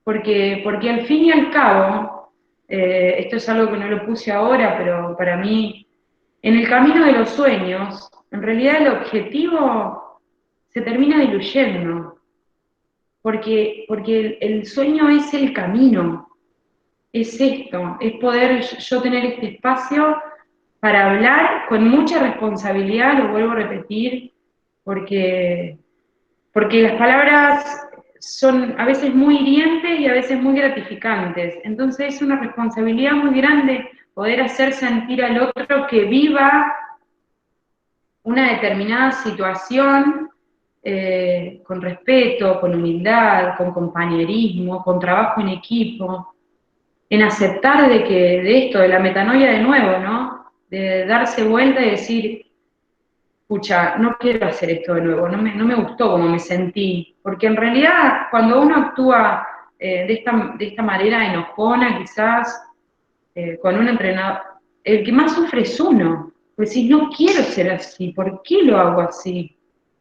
Porque al fin y al cabo, esto es algo que no lo puse ahora, pero para mí, en el camino de los sueños, en realidad el objetivo se termina diluyendo, porque el sueño es el camino, es esto, es poder yo tener este espacio para hablar con mucha responsabilidad, lo vuelvo a repetir, porque las palabras son a veces muy hirientes y a veces muy gratificantes. Entonces es una responsabilidad muy grande poder hacer sentir al otro que viva una determinada situación con respeto, con humildad, con compañerismo, con trabajo en equipo, en aceptar de esto, de la metanoia de nuevo, ¿no? De darse vuelta y decir, pucha, no quiero hacer esto de nuevo, no me gustó como me sentí, porque en realidad cuando uno actúa de esta manera enojona, quizás, con un entrenador, el que más sufre es uno, pues si no quiero ser así, ¿por qué lo hago así?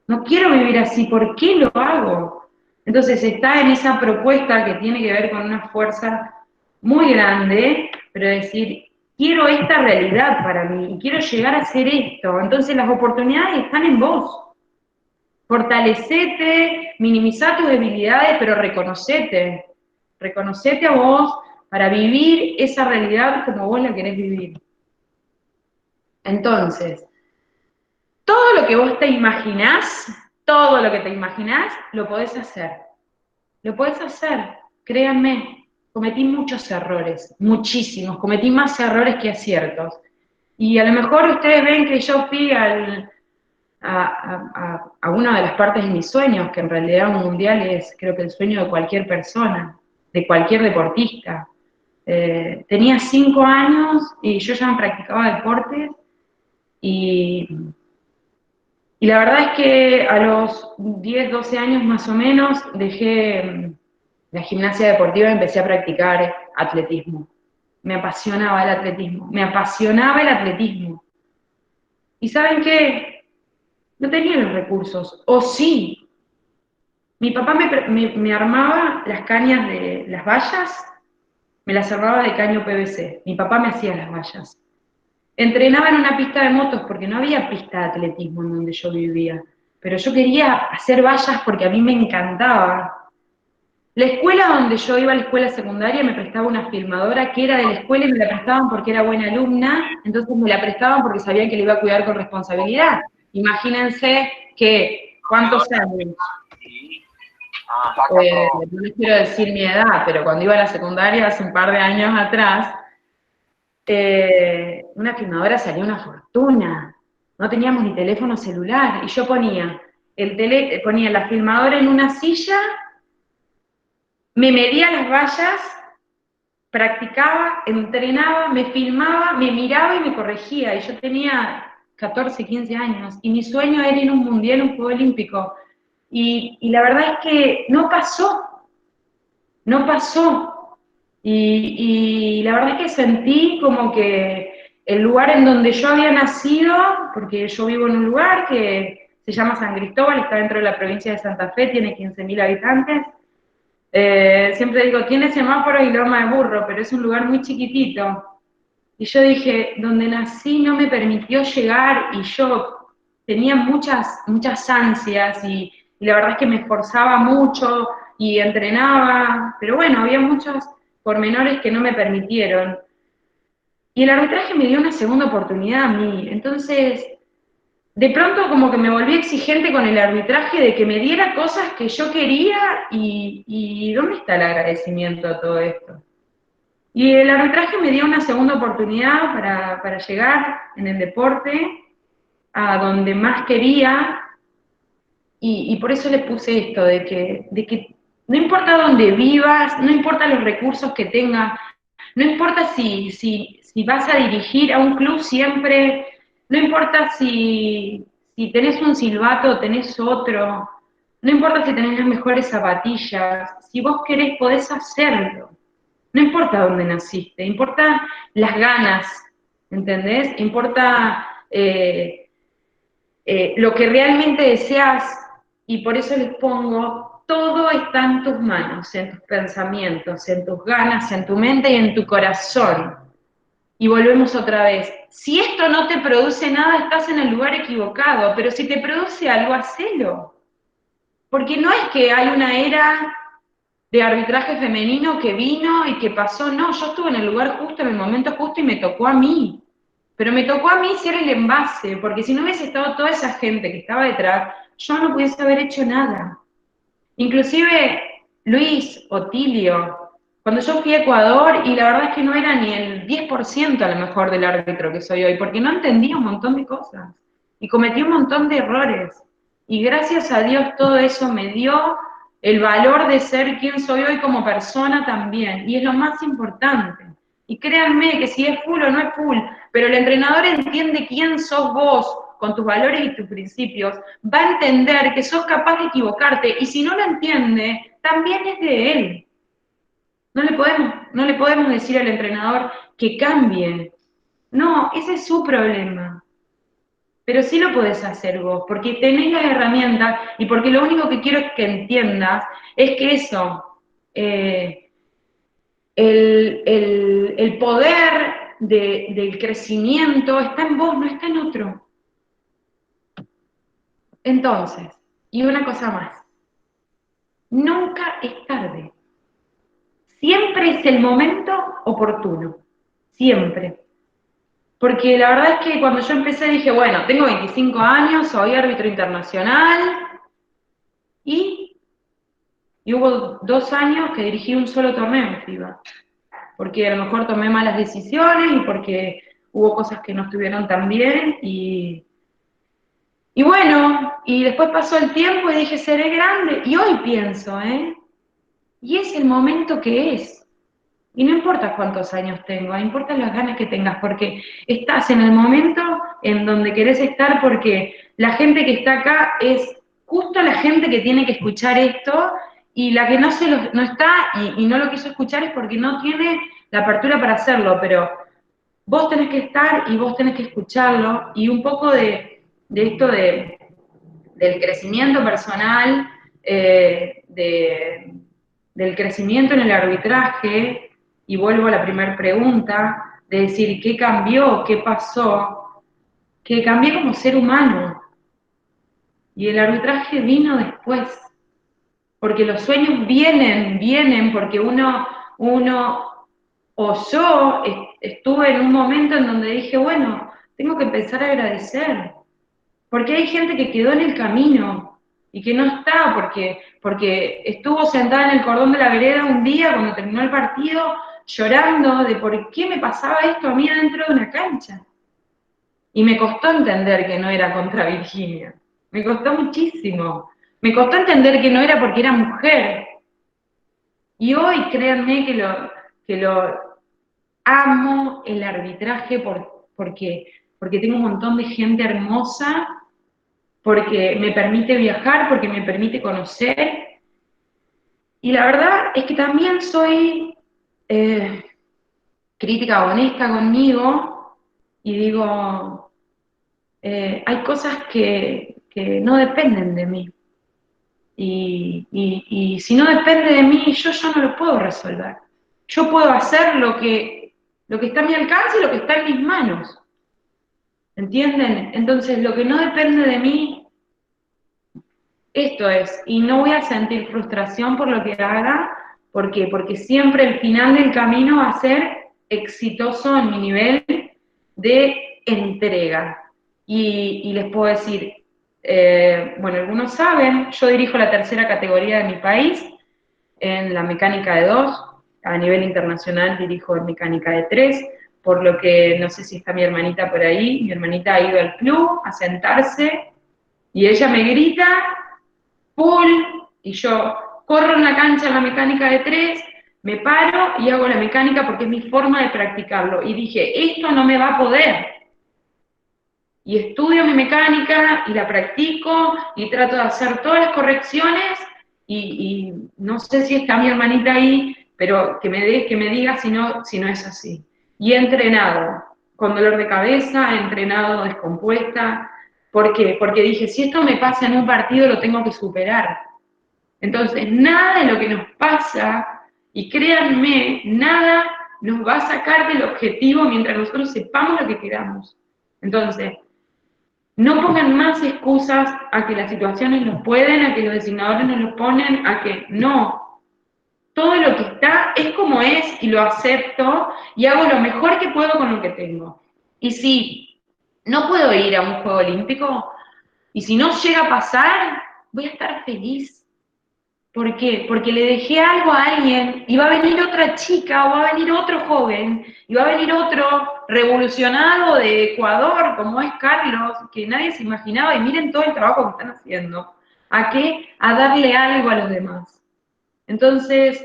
No quiero vivir así, ¿por qué lo hago? Entonces está en esa propuesta que tiene que ver con una fuerza muy grande, pero decir, quiero esta realidad para mí, y quiero llegar a hacer esto. Entonces las oportunidades están en vos. Fortalecete, minimizá tus debilidades, pero reconocete. Reconocete a vos para vivir esa realidad como vos la querés vivir. Entonces, todo lo que vos te imaginás, todo lo que te imaginás, lo podés hacer. Lo podés hacer, créanme. Cometí muchos errores, muchísimos. Cometí más errores que aciertos. Y a lo mejor ustedes ven que yo fui a una de las partes de mis sueños, que en realidad un mundial es, creo que el sueño de cualquier persona, de cualquier deportista. Tenía 5 años y yo ya practicaba deportes y la verdad es que a los 10, 12 años más o menos dejé la gimnasia deportiva y empecé a practicar atletismo. Me apasionaba el atletismo, me apasionaba el atletismo. ¿Y saben qué? No tenía los recursos, o sí. Mi papá me armaba las cañas de las vallas, me las armaba de caño PVC. Mi papá me hacía las vallas. Entrenaba en una pista de motos porque no había pista de atletismo en donde yo vivía. pero yo quería hacer vallas porque a mí me encantaba. La escuela donde yo iba, a la escuela secundaria, me prestaba una filmadora que era de la escuela y me la prestaban porque era buena alumna, entonces me la prestaban porque sabían que le iba a cuidar con responsabilidad. Imagínense que, ¿cuántos años? No les quiero decir mi edad, pero cuando iba a la secundaria, hace un par de años atrás, una filmadora salía una fortuna. No teníamos ni teléfono celular, y yo ponía la filmadora en una silla, me medía las vallas, practicaba, entrenaba, me filmaba, me miraba y me corregía. Y yo tenía 14, 15 años. Y mi sueño era ir a un mundial, un juego olímpico. Y la verdad es que no pasó. No pasó. Y la verdad es que sentí como que el lugar en donde yo había nacido, porque yo vivo en un lugar que se llama San Cristóbal, está dentro de la provincia de Santa Fe, tiene 15.000 habitantes. Siempre digo, tiene semáforo y loma de burro, pero es un lugar muy chiquitito. Y yo dije, donde nací no me permitió llegar y yo tenía muchas ansias y la verdad es que me esforzaba mucho y entrenaba, pero bueno, había muchos pormenores que no me permitieron. Y el arbitraje me dio una segunda oportunidad a mí, entonces de pronto como que me volví exigente con el arbitraje de que me diera cosas que yo quería y ¿dónde está el agradecimiento a todo esto? Y el arbitraje me dio una segunda oportunidad para llegar en el deporte a donde más quería y por eso le puse esto, de que no importa dónde vivas, no importa los recursos que tengas, no importa si vas a dirigir a un club siempre, no importa si tenés un silbato o tenés otro, no importa si tenés las mejores zapatillas, si vos querés podés hacerlo. No importa dónde naciste, importa las ganas, ¿entendés? Importa lo que realmente deseas y por eso les pongo, todo está en tus manos, en tus pensamientos, en tus ganas, en tu mente y en tu corazón. Y volvemos otra vez. Si esto no te produce nada, estás en el lugar equivocado, pero si te produce algo, hacelo. Porque no es que hay una era de arbitraje femenino que vino y que pasó, no, yo estuve en el lugar justo, en el momento justo y me tocó a mí. Pero me tocó a mí ser el envase, porque si no hubiese estado toda esa gente que estaba detrás, yo no pudiese haber hecho nada. Inclusive Luis, Otilio, cuando yo fui a Ecuador, y la verdad es que no era ni el 10% a lo mejor del árbitro que soy hoy, porque no entendía un montón de cosas y cometí un montón de errores. Y gracias a Dios todo eso me dio el valor de ser quien soy hoy como persona también, y es lo más importante. Y créanme que si es full o no es full, pero el entrenador entiende quién sos vos, con tus valores y tus principios, va a entender que sos capaz de equivocarte, y si no lo entiende, también es de él. No le podemos decir al entrenador que cambie. No, ese es su problema. Pero sí lo podés hacer vos, porque tenés las herramientas y porque lo único que quiero que entiendas es que eso, eh, el poder del crecimiento está en vos, no está en otro. Entonces, y una cosa más, nunca es tarde. Siempre es el momento oportuno, siempre. Porque la verdad es que cuando yo empecé dije, bueno, tengo 25 años, soy árbitro internacional, y, y hubo 2 años que dirigí un solo torneo en FIBA, porque a lo mejor tomé malas decisiones y porque hubo cosas que no estuvieron tan bien, y bueno, y después pasó el tiempo y dije, seré grande, y hoy pienso, y es el momento que es. Y no importa cuántos años tengo, importa las ganas que tengas, porque estás en el momento en donde querés estar, porque la gente que está acá es justo la gente que tiene que escuchar esto, y la que no está y no lo quiso escuchar es porque no tiene la apertura para hacerlo, pero vos tenés que estar y vos tenés que escucharlo, y un poco de esto del crecimiento personal, del crecimiento en el arbitraje, y vuelvo a la primera pregunta, de decir, ¿qué cambió? ¿Qué pasó? Que cambié como ser humano. Y el arbitraje vino después, porque los sueños vienen porque uno o yo estuve en un momento en donde dije, bueno, tengo que empezar a agradecer, porque hay gente que quedó en el camino y que no está, porque estuvo sentada en el cordón de la vereda un día cuando terminó el partido llorando de por qué me pasaba esto a mí adentro de una cancha. Y me costó entender que no era contra Virginia, me costó muchísimo, me costó entender que no era porque era mujer. Y hoy créanme que lo amo el arbitraje porque tengo un montón de gente hermosa, porque me permite viajar, porque me permite conocer. Y la verdad es que también soy crítica honesta conmigo y digo, hay cosas que no dependen de mí. Y si no depende de mí, yo ya no lo puedo resolver. Yo puedo hacer lo que está a mi alcance y lo que está en mis manos. ¿Entienden? Entonces, lo que no depende de mí, esto es, y no voy a sentir frustración por lo que haga, ¿por qué? Porque siempre el final del camino va a ser exitoso en mi nivel de entrega. Y les puedo decir, bueno, algunos saben, yo dirijo la tercera categoría de mi país en la mecánica de 2, a nivel internacional dirijo en mecánica de 3, por lo que no sé si está mi hermanita por ahí, mi hermanita ha ido al club a sentarse y ella me grita, full, y yo corro en la cancha en la mecánica de 3, me paro y hago la mecánica porque es mi forma de practicarlo. Y dije, esto no me va a poder. Y estudio mi mecánica y la practico y trato de hacer todas las correcciones y no sé si está mi hermanita ahí, pero que me diga si no es así. Y he entrenado con dolor de cabeza, he entrenado descompuesta. ¿Por qué? Porque dije, si esto me pasa en un partido, lo tengo que superar. Entonces, nada de lo que nos pasa, y créanme, nada nos va a sacar del objetivo mientras nosotros sepamos lo que queramos. Entonces, no pongan más excusas a que las situaciones nos pueden, a que los designadores nos lo ponen, a que no. Todo lo que está es como es y lo acepto y hago lo mejor que puedo con lo que tengo. Y si no puedo ir a un Juego Olímpico y si no llega a pasar, voy a estar feliz. ¿Por qué? Porque le dejé algo a alguien y va a venir otra chica o va a venir otro joven y va a venir otro revolucionado de Ecuador como es Carlos, que nadie se imaginaba y miren todo el trabajo que están haciendo. ¿A qué? A darle algo a los demás. Entonces,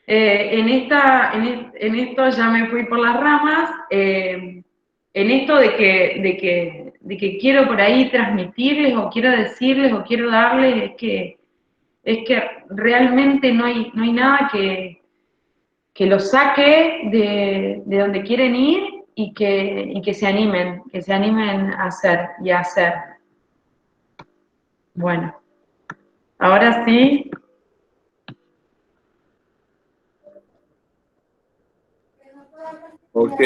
en esto ya me fui por las ramas, en esto de que quiero por ahí transmitirles o quiero decirles o quiero darles es que realmente no hay nada que los saque de donde quieren ir y que se animen a hacer y a hacer. Bueno, ahora sí. Ok,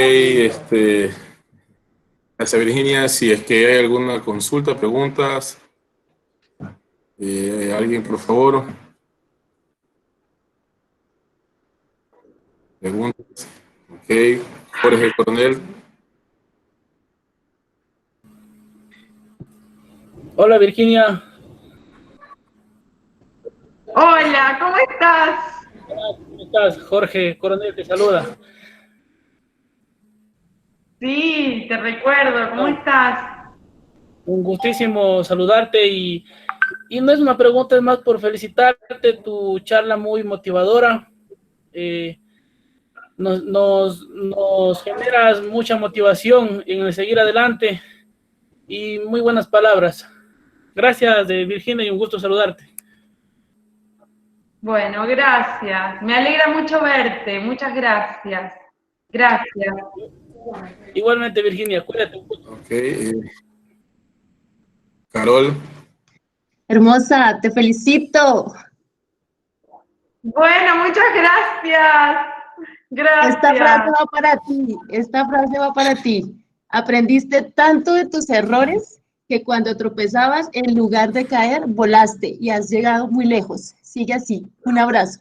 gracias Virginia. Si es que hay alguna consulta, preguntas, alguien por favor. Preguntas. Ok, Jorge Coronel. Hola Virginia. Hola, ¿cómo estás? ¿Cómo estás? Jorge Coronel te saluda. Sí, te recuerdo, ¿cómo estás? Un gustísimo saludarte y no es una pregunta, es más por felicitarte, tu charla muy motivadora. Eh, nos generas mucha motivación en el seguir adelante y muy buenas palabras. Gracias, Virginia, y un gusto saludarte. Bueno, gracias. Me alegra mucho verte. Muchas gracias. Gracias. Igualmente, Virginia, cuídate. Ok, Carol. Hermosa, te felicito. Bueno, muchas gracias. Esta frase Gracias. va para ti, esta frase va para ti. Aprendiste tanto de tus errores que cuando tropezabas, en lugar de caer, volaste y has llegado muy lejos. Sigue así. Un abrazo.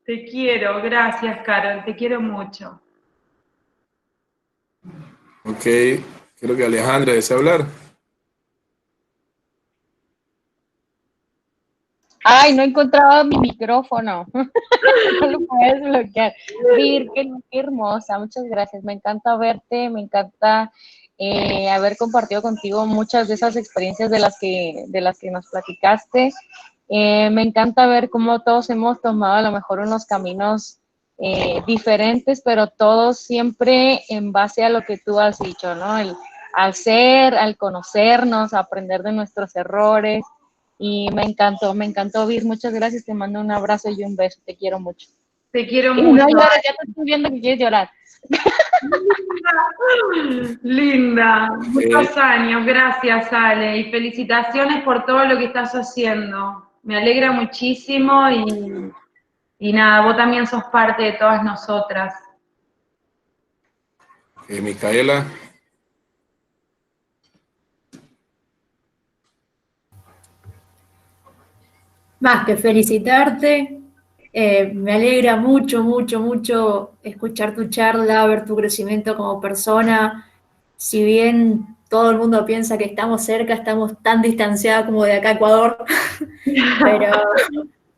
Te quiero, gracias, Carol, te quiero mucho. Ok, creo que Alejandra desea hablar. Ay, no encontraba mi micrófono. No lo puedes bloquear. Vir, qué hermosa, muchas gracias. Me encanta verte, me encanta haber compartido contigo muchas de esas experiencias de las que nos platicaste. Me encanta ver cómo todos hemos tomado a lo mejor unos caminos diferentes, pero todos siempre en base a lo que tú has dicho, ¿no? Al ser, al conocernos, a aprender de nuestros errores. Y me encantó, Vir. Muchas gracias. Te mando un abrazo y un beso. Te quiero mucho. Te quiero Y mucho. no llores, ya te estoy viendo que quieres llorar. Linda, muchos años, gracias Ale, y felicitaciones por todo lo que estás haciendo. Me alegra muchísimo y nada, vos también sos parte de todas nosotras. Micaela. Más que felicitarte, me alegra mucho, mucho, mucho escuchar tu charla, ver tu crecimiento como persona. Si bien todo el mundo piensa que estamos cerca, estamos tan distanciados como de acá a Ecuador,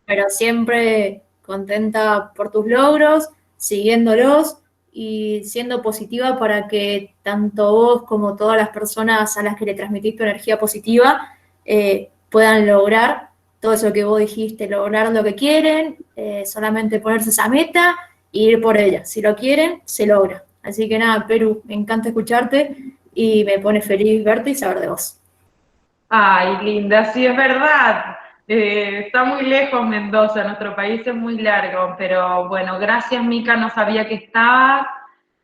pero siempre contenta por tus logros, siguiéndolos y siendo positiva para que tanto vos como todas las personas a las que le transmitís tu energía positiva puedan lograr todo eso que vos dijiste, lograr lo que quieren, solamente ponerse esa meta e ir por ella. Si lo quieren, se logra. Así que nada, Perú, me encanta escucharte y me pone feliz verte y saber de vos. Ay, linda, sí es verdad. Está muy lejos Mendoza, nuestro país es muy largo, pero bueno, gracias Mica, no sabía que estabas.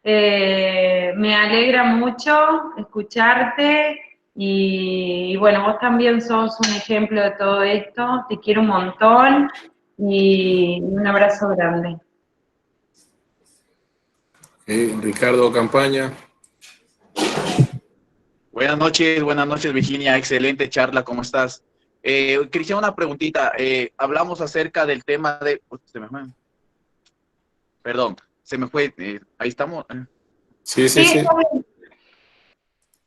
Me alegra mucho escucharte y bueno, vos también sos un ejemplo de todo esto. Te quiero un montón y un abrazo grande. Ricardo Campaña. Buenas noches Virginia, excelente charla, ¿cómo estás? Cristian, una preguntita, hablamos acerca del tema de... se me fue. Perdón, se me fue, ahí estamos. Sí.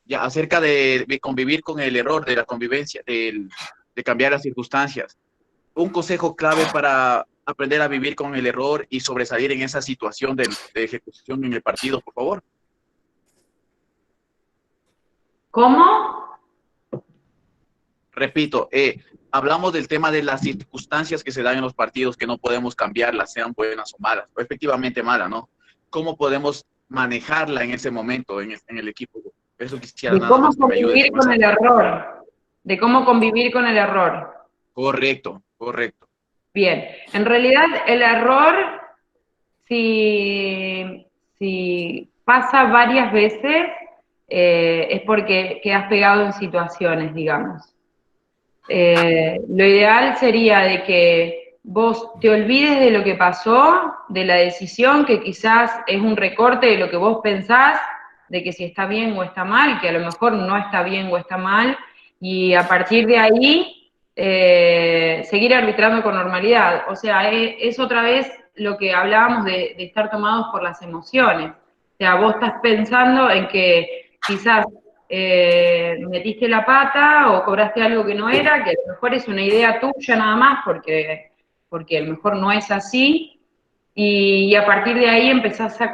Ya, acerca de convivir con el error, de la convivencia, de cambiar las circunstancias. Un consejo clave para aprender a vivir con el error y sobresalir en esa situación de ejecución en el partido, por favor. ¿Cómo? Repito, hablamos del tema de las circunstancias que se dan en los partidos que no podemos cambiarlas, sean buenas o malas, o efectivamente malas, ¿no? ¿Cómo podemos manejarla en ese momento en el equipo? Eso quisiera nada más que me ayudes. De cómo convivir con el error. De cómo convivir con el error. Correcto. Bien, en realidad el error, si pasa varias veces, es porque quedas pegado en situaciones, digamos. Lo ideal sería de que vos te olvides de lo que pasó, de la decisión, que quizás es un recorte de lo que vos pensás, de que si está bien o está mal, que a lo mejor no está bien o está mal, y a partir de ahí seguir arbitrando con normalidad. O sea, es otra vez lo que hablábamos de estar tomados por las emociones. O sea, vos estás pensando en que quizás metiste la pata o cobraste algo que no era, que a lo mejor es una idea tuya nada más, porque a lo mejor no es así, y a partir de ahí empezás a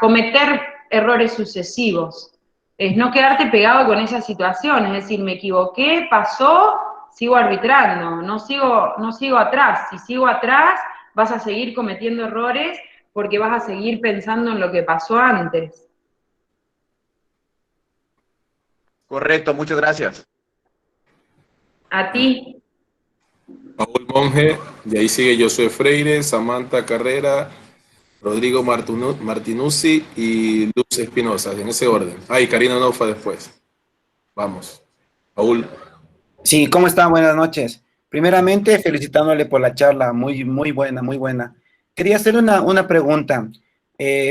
cometer errores sucesivos. Es no quedarte pegado con esa situación, es decir, me equivoqué, pasó, sigo arbitrando, no sigo atrás. Si sigo atrás, vas a seguir cometiendo errores porque vas a seguir pensando en lo que pasó antes. Correcto, muchas gracias. A ti. Paul Monge, de ahí sigue Josué Freire, Samantha Carrera, Rodrigo Martinuzzi y Luz Espinosa, en ese orden. Y Karina Naufa después. Vamos. Paul. Sí, ¿cómo están? Buenas noches. Primeramente, felicitándole por la charla, muy buena, muy buena. Quería hacer una pregunta.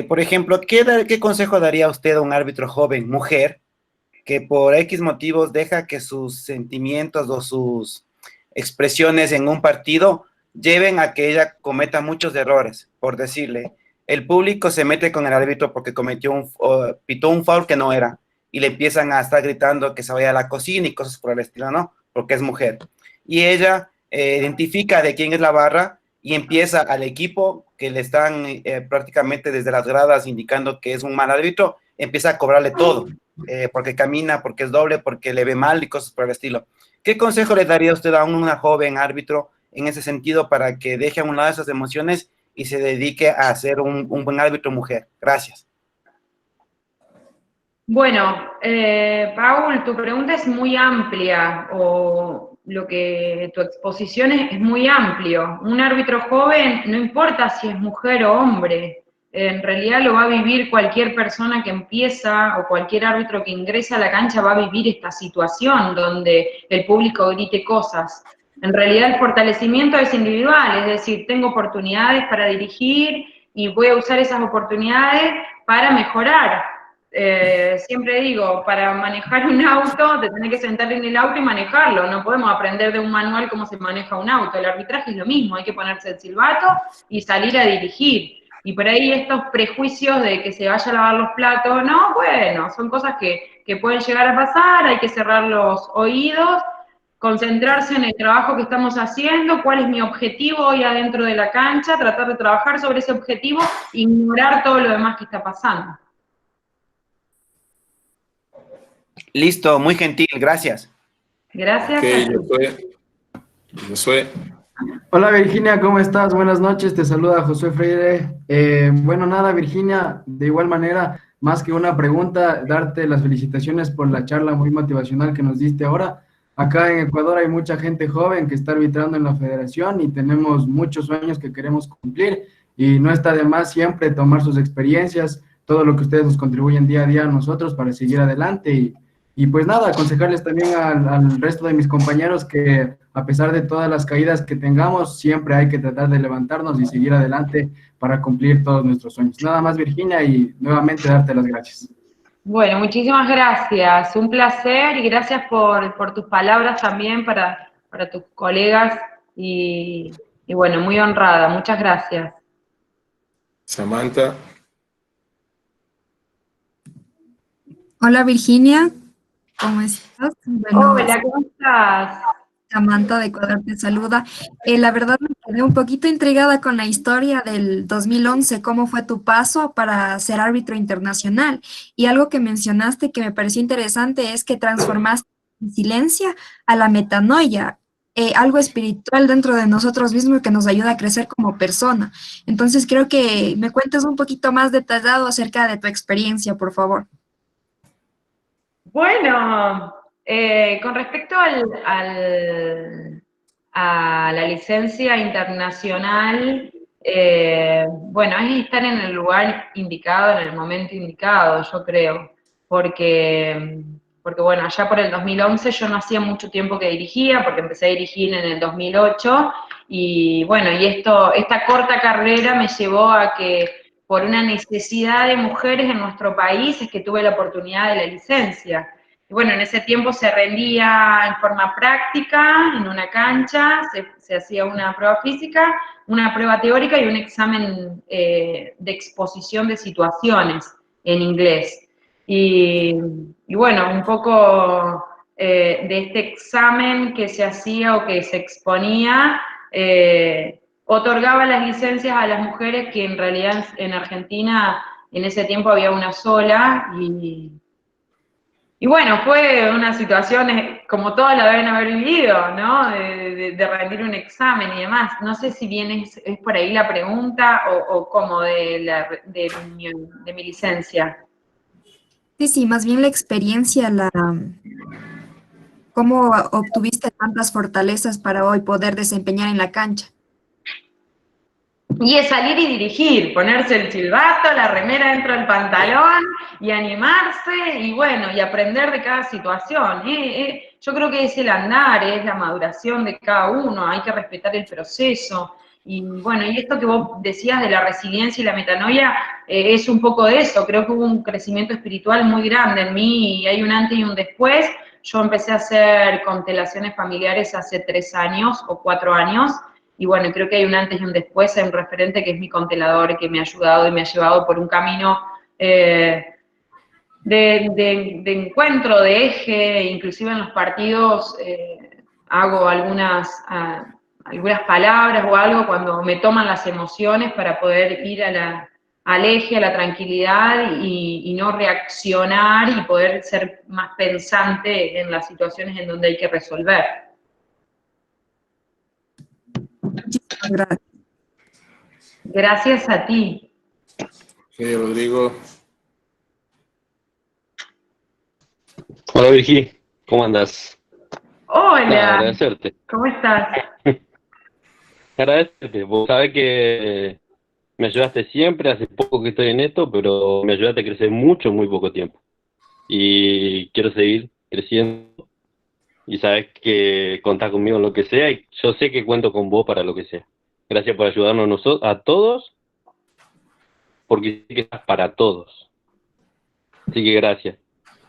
Por ejemplo, ¿qué consejo daría usted a un árbitro joven, mujer, que por X motivos deja que sus sentimientos o sus expresiones en un partido lleven a que ella cometa muchos errores, por decirle. El público se mete con el árbitro porque pitó un foul que no era, y le empiezan a estar gritando que se vaya a la cocina y cosas por el estilo, ¿no? Porque es mujer. Y ella identifica de quién es la barra y empieza al equipo que le están prácticamente desde las gradas indicando que es un mal árbitro, empieza a cobrarle todo, porque camina, porque es doble, porque le ve mal y cosas por el estilo. ¿Qué consejo le daría usted a una joven árbitro en ese sentido para que deje a un lado esas emociones y se dedique a ser un buen árbitro mujer? Gracias. Bueno, Paul, tu pregunta es muy amplia, o tu exposición es muy amplio. Un árbitro joven, no importa si es mujer o hombre, en realidad lo va a vivir cualquier persona que empieza o cualquier árbitro que ingresa a la cancha va a vivir esta situación donde el público grite cosas. En realidad el fortalecimiento es individual, es decir, tengo oportunidades para dirigir y voy a usar esas oportunidades para mejorar. Siempre digo, para manejar un auto, te tenés que sentar en el auto y manejarlo, no podemos aprender de un manual cómo se maneja un auto, el arbitraje es lo mismo, hay que ponerse el silbato y salir a dirigir, y por ahí estos prejuicios de que se vaya a lavar los platos, no, bueno, son cosas que pueden llegar a pasar, hay que cerrar los oídos, concentrarse en el trabajo que estamos haciendo, cuál es mi objetivo hoy adentro de la cancha, tratar de trabajar sobre ese objetivo, ignorar todo lo demás que está pasando. Listo, muy gentil, gracias. Gracias. Ok, Josué. Hola Virginia, ¿cómo estás? Buenas noches, te saluda Josué Freire. Bueno, nada Virginia, de igual manera, más que una pregunta, darte las felicitaciones por la charla muy motivacional que nos diste ahora. Acá en Ecuador hay mucha gente joven que está arbitrando en la federación y tenemos muchos sueños que queremos cumplir y no está de más siempre tomar sus experiencias, todo lo que ustedes nos contribuyen día a día a nosotros para seguir adelante y pues nada, aconsejarles también al resto de mis compañeros que a pesar de todas las caídas que tengamos, siempre hay que tratar de levantarnos y seguir adelante para cumplir todos nuestros sueños. Nada más, Virginia, y nuevamente darte las gracias. Bueno, muchísimas gracias, un placer y gracias por tus palabras también para tus colegas y bueno, muy honrada, muchas gracias. Samantha. Hola Virginia, ¿cómo estás? Bueno, hola, ¿cómo estás? Samantha de Ecuador te saluda. La verdad me quedé un poquito intrigada con la historia del 2011, cómo fue tu paso para ser árbitro internacional. Y algo que mencionaste que me pareció interesante es que transformaste la silencia a la metanoia, algo espiritual dentro de nosotros mismos que nos ayuda a crecer como persona. Entonces creo que me cuentes un poquito más detallado acerca de tu experiencia, por favor. Bueno, con respecto a la licencia internacional, bueno, es estar en el lugar indicado, en el momento indicado, yo creo, porque bueno, allá por el 2011 yo no hacía mucho tiempo que dirigía, porque empecé a dirigir en el 2008, y bueno, y esta corta carrera me llevó a que por una necesidad de mujeres en nuestro país es que tuve la oportunidad de la licencia. Y bueno, en ese tiempo se rendía en forma práctica, en una cancha, se hacía una prueba física, una prueba teórica y un examen de exposición de situaciones en inglés. Y bueno, un poco de este examen que se hacía o que se exponía, otorgaba las licencias a las mujeres que en realidad en Argentina en ese tiempo había una sola y bueno, fue una situación como todas la deben haber vivido, ¿no? De rendir un examen y demás. No sé si bien es por ahí la pregunta o como de mi licencia. Sí, más bien la experiencia, cómo obtuviste tantas fortalezas para hoy poder desempeñar en la cancha. Y es salir y dirigir, ponerse el silbato, la remera dentro del pantalón y animarse y bueno, y aprender de cada situación. Yo creo que es el andar, es la maduración de cada uno, hay que respetar el proceso. Y bueno, y esto que vos decías de la resiliencia y la metanoia, es un poco de eso. Creo que hubo un crecimiento espiritual muy grande en mí y hay un antes y un después. Yo empecé a hacer constelaciones familiares hace 3 años o 4 años, y bueno, creo que hay un antes y un después, hay un referente que es mi constelador, que me ha ayudado y me ha llevado por un camino de encuentro, de eje, inclusive en los partidos hago algunas palabras o algo cuando me toman las emociones para poder ir al eje, a la tranquilidad y no reaccionar y poder ser más pensante en las situaciones en donde hay que resolver. Gracias. Gracias a ti. Sí, Rodrigo. Hola Virgi, ¿cómo andas? Hola. Nada, agradecerte. ¿Cómo estás? Agradecerte, vos sabés que me ayudaste siempre, hace poco que estoy en esto, pero me ayudaste a crecer mucho en muy poco tiempo. Y quiero seguir creciendo. Y sabes que contás conmigo en lo que sea, y yo sé que cuento con vos para lo que sea. Gracias por ayudarnos a todos, porque sé que estás para todos. Así que gracias.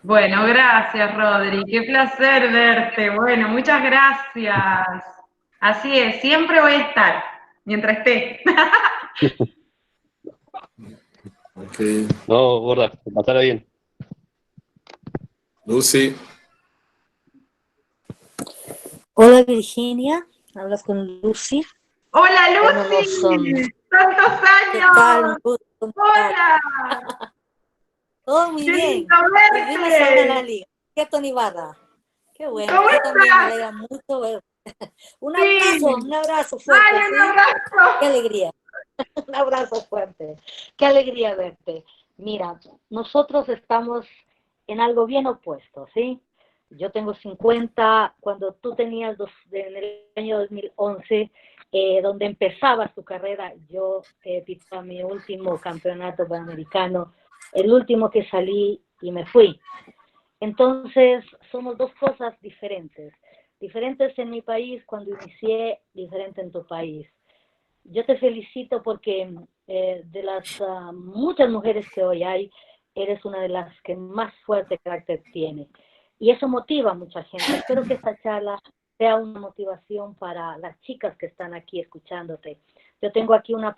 Bueno, gracias, Rodri. Qué placer verte. Bueno, muchas gracias. Así es, siempre voy a estar, mientras esté. Okay. No, gorda, pasala bien. Lucy. Hola Virginia, hablas con Lucy. Hola Lucy, ¡tantos años! ¿Qué tal? Hola. Todo muy ¡Qué bien. lindo verte! Vimos ahora en la liga. ¿Qué Tony Barra? Qué bueno, ¿Cómo yo también me estás? alegra mucho ver. Un Sí. abrazo fuerte. Dale, un ¿sí? abrazo. Qué alegría. Un abrazo fuerte. Qué alegría verte. Mira, nosotros estamos en algo bien opuesto, ¿sí? Yo tengo 50, cuando tú tenías en el año 2011, donde empezabas tu carrera, yo pitaba mi último campeonato panamericano, el último que salí y me fui. Entonces, somos dos cosas diferentes. Diferentes en mi país cuando inicié, diferente en tu país. Yo te felicito porque de las muchas mujeres que hoy hay, eres una de las que más fuerte carácter tiene. Y eso motiva a mucha gente. Espero que esta charla sea una motivación para las chicas que están aquí escuchándote. Yo tengo aquí una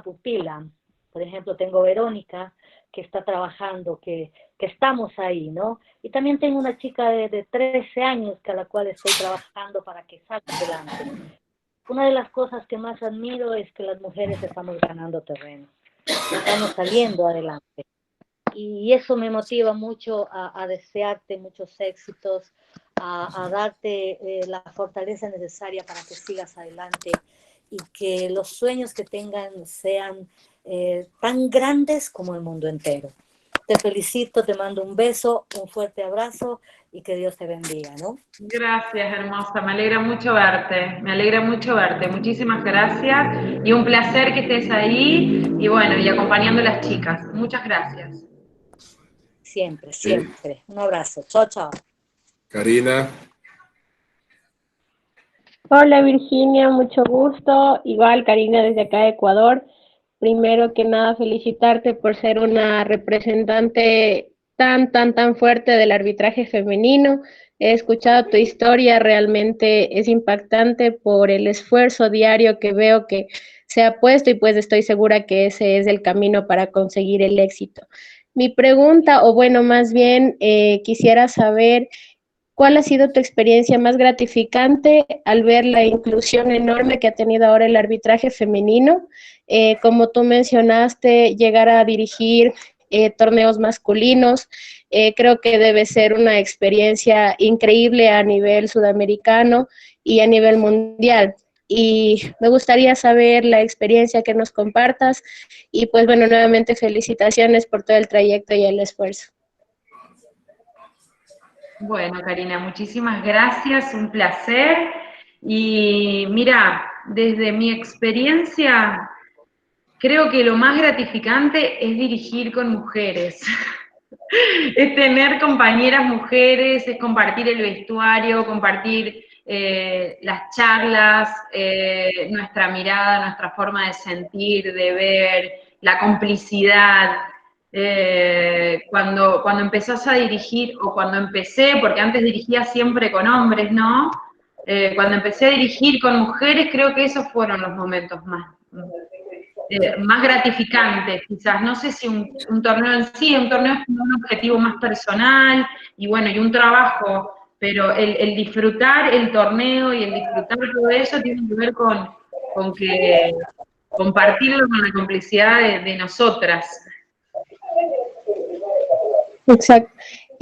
pupila. Por ejemplo, tengo Verónica, que está trabajando, que estamos ahí, ¿no? Y también tengo una chica de 13 años a la cual estoy trabajando para que salga adelante. Una de las cosas que más admiro es que las mujeres estamos ganando terreno, estamos saliendo adelante. Y eso me motiva mucho a desearte muchos éxitos, a darte la fortaleza necesaria para que sigas adelante y que los sueños que tengan sean tan grandes como el mundo entero. Te felicito, te mando un beso, un fuerte abrazo y que Dios te bendiga, ¿no? Gracias, hermosa, me alegra mucho verte, muchísimas gracias y un placer que estés ahí y bueno, y acompañando a las chicas. Muchas gracias. Siempre, siempre. Un abrazo. Chao, chao. Karina. Hola Virginia, mucho gusto. Igual Karina desde acá de Ecuador. Primero que nada felicitarte por ser una representante tan fuerte del arbitraje femenino. He escuchado tu historia, realmente es impactante por el esfuerzo diario que veo que se ha puesto y pues estoy segura que ese es el camino para conseguir el éxito. Mi pregunta, o bueno, más bien quisiera saber ¿cuál ha sido tu experiencia más gratificante al ver la inclusión enorme que ha tenido ahora el arbitraje femenino? Como tú mencionaste, llegar a dirigir torneos masculinos, creo que debe ser una experiencia increíble a nivel sudamericano y a nivel mundial. Y me gustaría saber la experiencia que nos compartas y pues bueno, nuevamente felicitaciones por todo el trayecto y el esfuerzo. Bueno, Karina, muchísimas gracias, un placer. Y mira, desde mi experiencia, creo que lo más gratificante es dirigir con mujeres. Es tener compañeras mujeres, es compartir el vestuario, compartir las charlas, nuestra mirada, nuestra forma de sentir, de ver, la complicidad. Cuando empezás a dirigir, o cuando empecé, porque antes dirigía siempre con hombres, ¿no? Cuando empecé a dirigir con mujeres, creo que esos fueron los momentos más gratificantes, quizás. No sé si un torneo en sí, un torneo es un objetivo más personal, y bueno, y un trabajo, pero el disfrutar el torneo y el disfrutar todo eso tiene que ver con que compartirlo con la complicidad de nosotras. Exacto.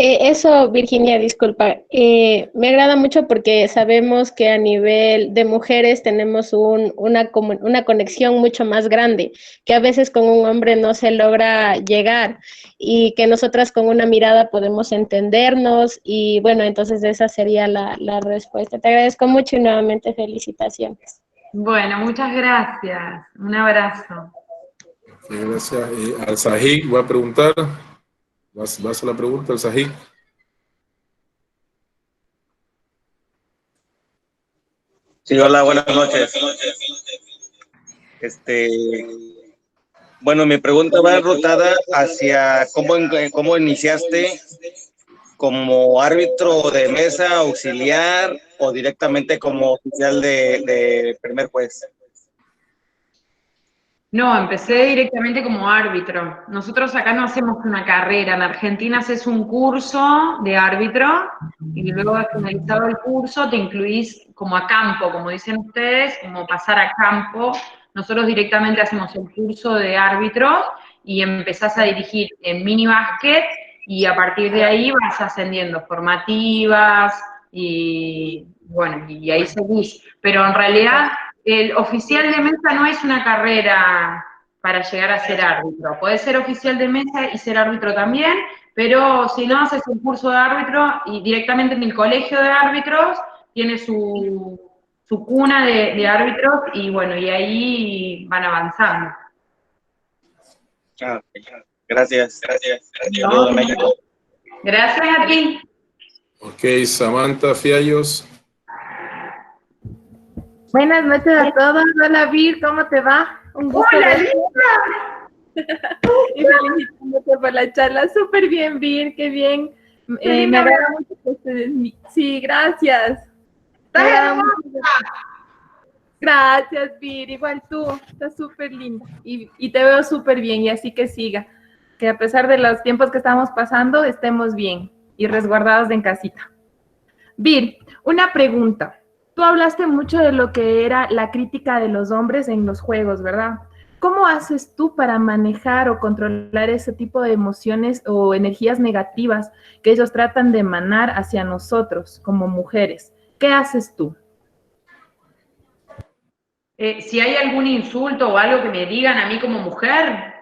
Eso, Virginia, disculpa, me agrada mucho porque sabemos que a nivel de mujeres tenemos una conexión mucho más grande, que a veces con un hombre no se logra llegar, y que nosotras con una mirada podemos entendernos, y bueno, entonces esa sería la respuesta. Te agradezco mucho y nuevamente felicitaciones. Bueno, muchas gracias. Un abrazo. Gracias. Al Sahik voy a preguntar. ¿Vas a la pregunta, al Sahik? Sí, hola, buenas noches. Bueno, mi pregunta va enrutada hacia cómo iniciaste como árbitro de mesa, auxiliar o directamente como oficial de primer juez. No, empecé directamente como árbitro. Nosotros acá no hacemos una carrera. En Argentina haces un curso de árbitro y luego de finalizado el curso te incluís como a campo, como dicen ustedes, como pasar a campo. Nosotros directamente hacemos el curso de árbitros y empezás a dirigir en mini básquet, y a partir de ahí vas ascendiendo formativas y bueno, y ahí seguís. Pero en realidad el oficial de mesa no es una carrera para llegar a ser árbitro. Podés ser oficial de mesa y ser árbitro también, pero si no, haces un curso de árbitro y directamente en el colegio de árbitros tiene su cuna de árbitros, y bueno, y ahí van avanzando. Gracias. No, gracias a ti. Ok, Samantha Fiallos. Buenas noches a todos. Hola, Vir, ¿cómo te va? Un gusto. ¡Hola, verte. Y felicitándote por la charla. Súper bien, Vir, qué bien. Me agrada mucho que ustedes... Sí, gracias. Me agrada mucho. Gracias, Vir. Igual tú. Estás súper linda. Y te veo súper bien, y así que siga. Que a pesar de los tiempos que estamos pasando, estemos bien y resguardados en casita. Vir, una pregunta. Tú hablaste mucho de lo que era la crítica de los hombres en los juegos, ¿verdad? ¿Cómo haces tú para manejar o controlar ese tipo de emociones o energías negativas que ellos tratan de emanar hacia nosotros como mujeres? ¿Qué haces tú? Si hay algún insulto o algo que me digan a mí como mujer.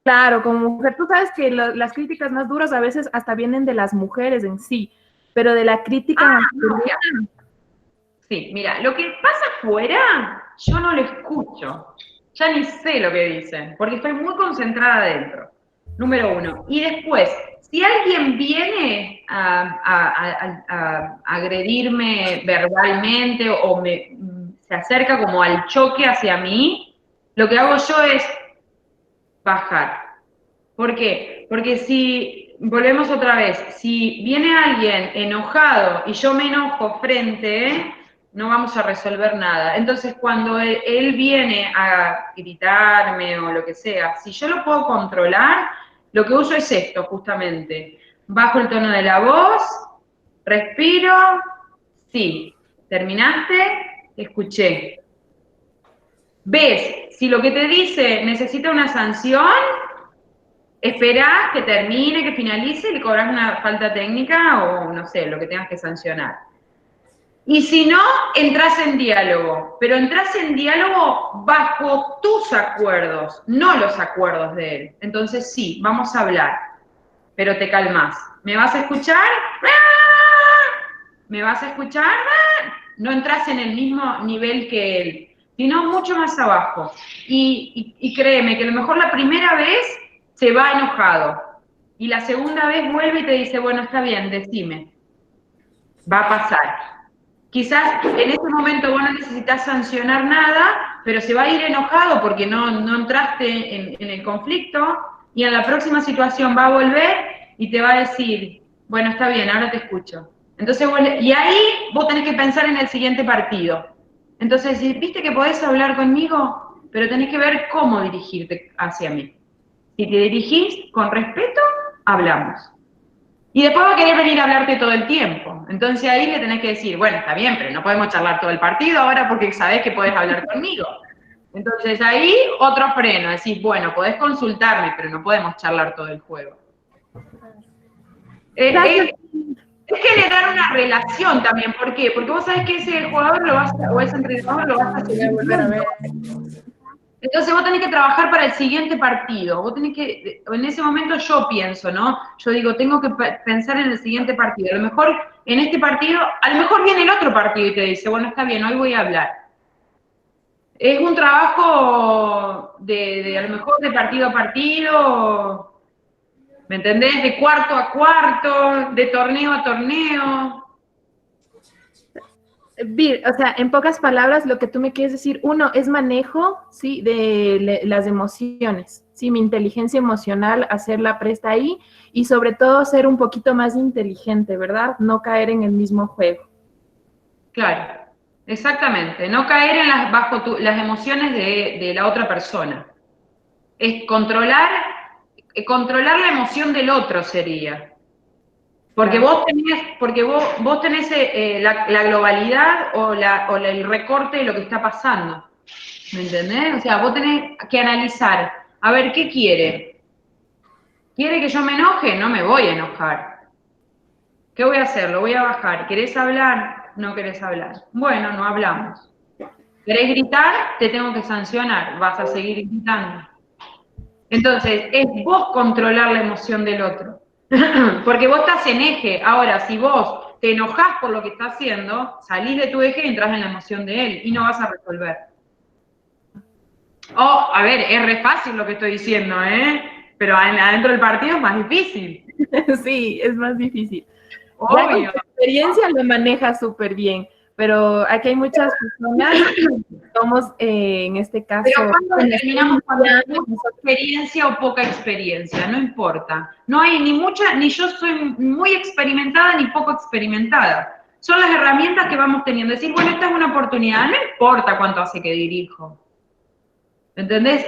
Claro, como mujer. Tú sabes que las críticas más duras a veces hasta vienen de las mujeres en sí, pero de la crítica... Sí, mira, lo que pasa afuera, yo no lo escucho. Ya ni sé lo que dicen, porque estoy muy concentrada adentro. Número uno. Y después, si alguien viene a agredirme verbalmente o se acerca como al choque hacia mí, lo que hago yo es bajar. ¿Por qué? Porque si, volvemos otra vez, si viene alguien enojado y yo me enojo frente, no vamos a resolver nada. Entonces, cuando él viene a gritarme o lo que sea, si yo lo puedo controlar, lo que uso es esto, justamente. Bajo el tono de la voz, respiro, sí, terminaste, escuché. ¿Ves? Si lo que te dice necesita una sanción, esperás que termine, que finalice y le cobras una falta técnica o no sé, lo que tengas que sancionar. Y si no, entras en diálogo, pero entras en diálogo bajo tus acuerdos, no los acuerdos de él. Entonces sí, vamos a hablar, pero te calmas. ¿Me vas a escuchar? ¿Me vas a escuchar? No entras en el mismo nivel que él, sino mucho más abajo. Y créeme que a lo mejor la primera vez se va enojado, y la segunda vez vuelve y te dice, bueno, está bien, decime. Va a pasar. quizás en ese momento vos no necesitas sancionar nada, pero se va a ir enojado porque no entraste en el conflicto, y en la próxima situación va a volver y te va a decir, bueno, está bien, ahora te escucho. Entonces, y ahí vos tenés que pensar en el siguiente partido. Entonces, viste que podés hablar conmigo, pero tenés que ver cómo dirigirte hacia mí. Si te dirigís con respeto, hablamos. Y después va a querer venir a hablarte todo el tiempo. Entonces ahí le tenés que decir, bueno, está bien, pero no podemos charlar todo el partido ahora porque sabés que podés hablar conmigo. Entonces ahí otro freno, decir, bueno, podés consultarme, pero no podemos charlar todo el juego. Es generar una relación también. ¿Por qué? Porque vos sabés que ese jugador o ese entrenador lo vas a seguir volver a ver. Entonces vos tenés que trabajar para el siguiente partido. Vos tenés que, en ese momento yo pienso, ¿no? Yo digo, tengo que pensar en el siguiente partido. A lo mejor en este partido, a lo mejor viene el otro partido y te dice, bueno, está bien, hoy voy a hablar. Es un trabajo de a lo mejor de partido a partido, ¿me entendés? De cuarto a cuarto, de torneo a torneo. Vir, o sea, en pocas palabras, lo que tú me quieres decir, uno, es manejo, ¿sí? De las emociones, ¿sí? Mi inteligencia emocional, hacerla presta ahí, y sobre todo ser un poquito más inteligente, ¿verdad? No caer en el mismo juego. Claro, exactamente. No caer en bajo las emociones de la otra persona. Es controlar la emoción del otro sería. Porque vos tenés la globalidad o el recorte de lo que está pasando. ¿Me entendés? O sea, vos tenés que analizar, a ver, ¿qué quiere? ¿Quiere que yo me enoje? No me voy a enojar. ¿Qué voy a hacer? Lo voy a bajar. ¿Querés hablar? No querés hablar. Bueno, no hablamos. ¿Querés gritar? Te tengo que sancionar. Vas a seguir gritando. Entonces, es vos controlar la emoción del otro. Porque vos estás en eje. Ahora, si vos te enojás por lo que está haciendo, salís de tu eje y entras en la emoción de él y no vas a resolver. Oh, a ver, es re fácil lo que estoy diciendo, ¿eh? Pero adentro del partido es más difícil. Sí, es más difícil. Obvio. Ya con tu experiencia lo manejas súper bien, pero aquí hay muchas personas, somos en este caso... Pero cuando determinamos cuando hay mucha experiencia o poca experiencia, no importa. No hay ni mucha, ni yo soy muy experimentada ni poco experimentada. Son las herramientas que vamos teniendo. Decir, bueno, esta es una oportunidad, no importa cuánto hace que dirijo. ¿Entendés?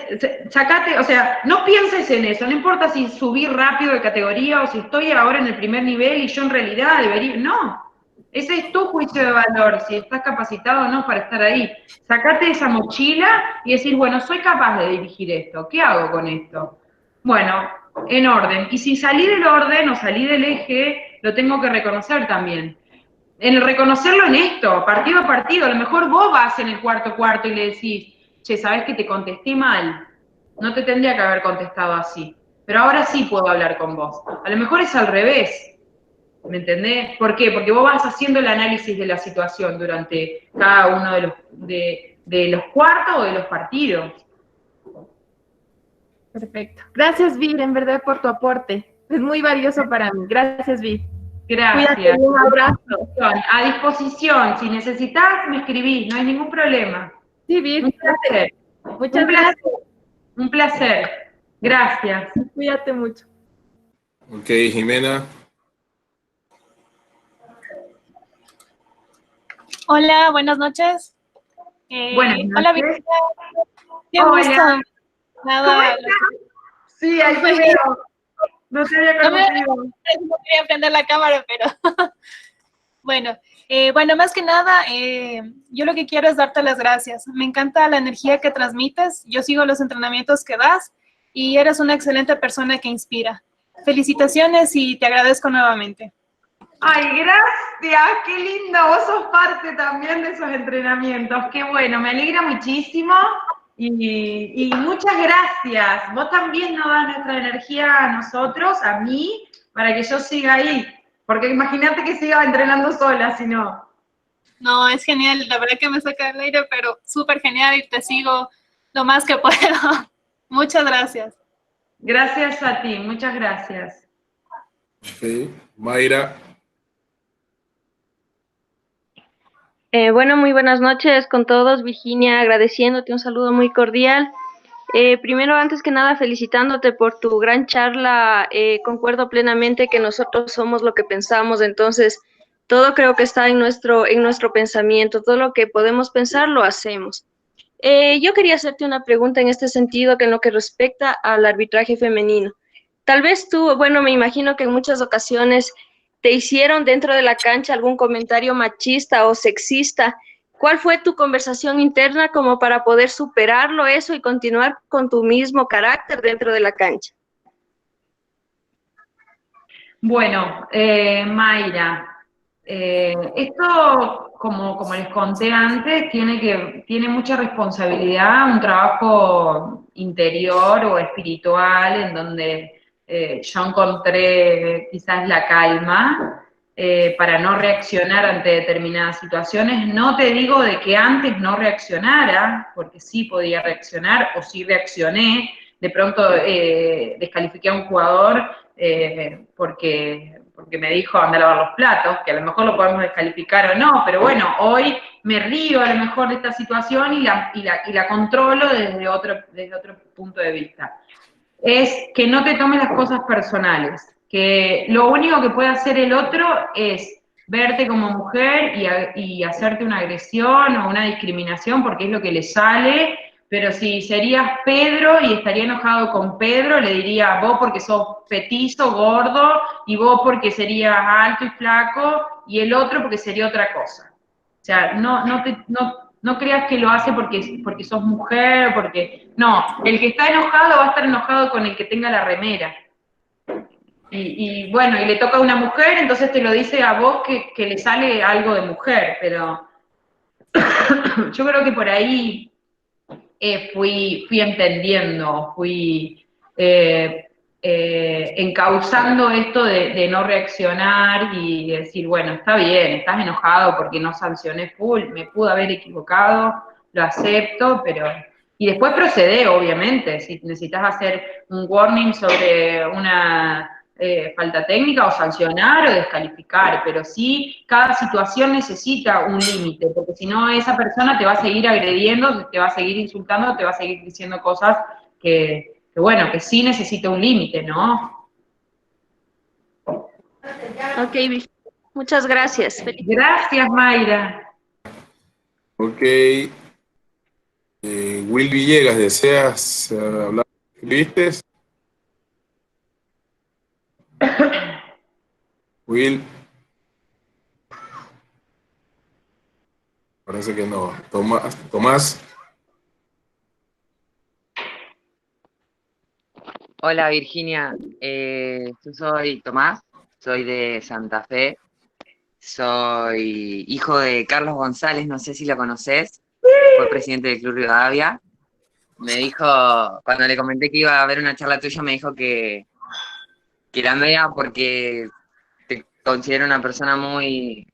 Sacate, o sea, no pienses en eso, no importa si subí rápido de categoría o si estoy ahora en el primer nivel y yo en realidad debería, no. Ese es tu juicio de valor, si estás capacitado o no para estar ahí. Sacate esa mochila y decir, bueno, soy capaz de dirigir esto, ¿qué hago con esto? Bueno, en orden. Y si salí del orden o salí del eje, lo tengo que reconocer también. En el reconocerlo en esto, partido a partido, a lo mejor vos vas en el cuarto y le decís, che, ¿sabés que te contesté mal? No te tendría que haber contestado así, pero ahora sí puedo hablar con vos. A lo mejor es al revés, ¿me entendés? ¿Por qué? Porque vos vas haciendo el análisis de la situación durante cada uno de los cuartos o de los partidos. Perfecto. Gracias, Vir, en verdad, por tu aporte. Es muy valioso para mí. Gracias, Vir. Gracias. Cuídate, un abrazo. A disposición. Si necesitas, me escribís, no hay ningún problema. Sí, Vir. Un placer. Muchas gracias. Un placer. Gracias. Cuídate mucho. Ok, Jimena. Hola, buenas noches. Buenas noches. Hola, Virginia. Qué Hola. gusto. Nada. Sí, ahí te veo. No te había conocido. No quería prender la cámara, pero bueno, más que nada, yo lo que quiero es darte las gracias. Me encanta la energía que transmites. Yo sigo los entrenamientos que das y eres una excelente persona que inspira. Felicitaciones y te agradezco nuevamente. Ay, gracias, qué lindo. Vos sos parte también de esos entrenamientos. Qué bueno, me alegra muchísimo. Y muchas gracias. Vos también nos das nuestra energía a nosotros, a mí, para que yo siga ahí. Porque imagínate que siga entrenando sola, si no. No, es genial. La verdad que me saca del aire, pero súper genial y te sigo lo más que puedo. Muchas gracias. Gracias a ti, muchas gracias. Ok, Mayra. Bueno, muy buenas noches con todos. Virginia, agradeciéndote un saludo muy cordial. Primero, antes que nada, felicitándote por tu gran charla. Concuerdo plenamente que nosotros somos lo que pensamos, entonces todo creo que está en nuestro pensamiento. Todo lo que podemos pensar lo hacemos. Yo quería hacerte una pregunta en este sentido, que en lo que respecta al arbitraje femenino. Tal vez tú, bueno, me imagino que en muchas ocasiones te hicieron dentro de la cancha algún comentario machista o sexista. ¿Cuál fue tu conversación interna como para poder superarlo eso y continuar con tu mismo carácter dentro de la cancha? Bueno, Mayra, esto, como les conté antes, tiene mucha responsabilidad, un trabajo interior o espiritual en donde yo encontré quizás la calma para no reaccionar ante determinadas situaciones. No te digo de que antes no reaccionara, porque sí podía reaccionar o sí reaccioné. De pronto descalifiqué a un jugador porque me dijo anda a lavar los platos, que a lo mejor lo podemos descalificar o no, pero bueno, hoy me río a lo mejor de esta situación y la controlo desde otro punto de vista. Es que no te tomes las cosas personales, que lo único que puede hacer el otro es verte como mujer y hacerte una agresión o una discriminación porque es lo que le sale, pero si serías Pedro y estaría enojado con Pedro, le diría vos porque sos petizo, gordo, y vos porque serías alto y flaco, y el otro porque sería otra cosa. O sea, no creas que lo hace porque sos mujer, porque... No, el que está enojado va a estar enojado con el que tenga la remera. Y bueno, y le toca a una mujer, entonces te lo dice a vos que le sale algo de mujer, pero yo creo que por ahí fui entendiendo, fui encauzando esto de no reaccionar y decir, bueno, está bien, estás enojado porque no sancioné full, me pude haber equivocado, lo acepto, pero... Y después procede, obviamente, si necesitas hacer un warning sobre una falta técnica o sancionar o descalificar, pero sí, cada situación necesita un límite, porque si no esa persona te va a seguir agrediendo, te va a seguir insultando, te va a seguir diciendo cosas que bueno, que sí necesita un límite, ¿no? Ok, muchas gracias. Gracias, Mayra. Ok. Will Villegas, ¿deseas hablar? ¿Viste? Will. Parece que no. Tomás. Hola Virginia, yo soy Tomás, soy de Santa Fe, soy hijo de Carlos González, no sé si lo conoces, fue presidente del Club Rivadavia. Me dijo, cuando le comenté que iba a haber una charla tuya, me dijo que la vea porque te considero una persona muy,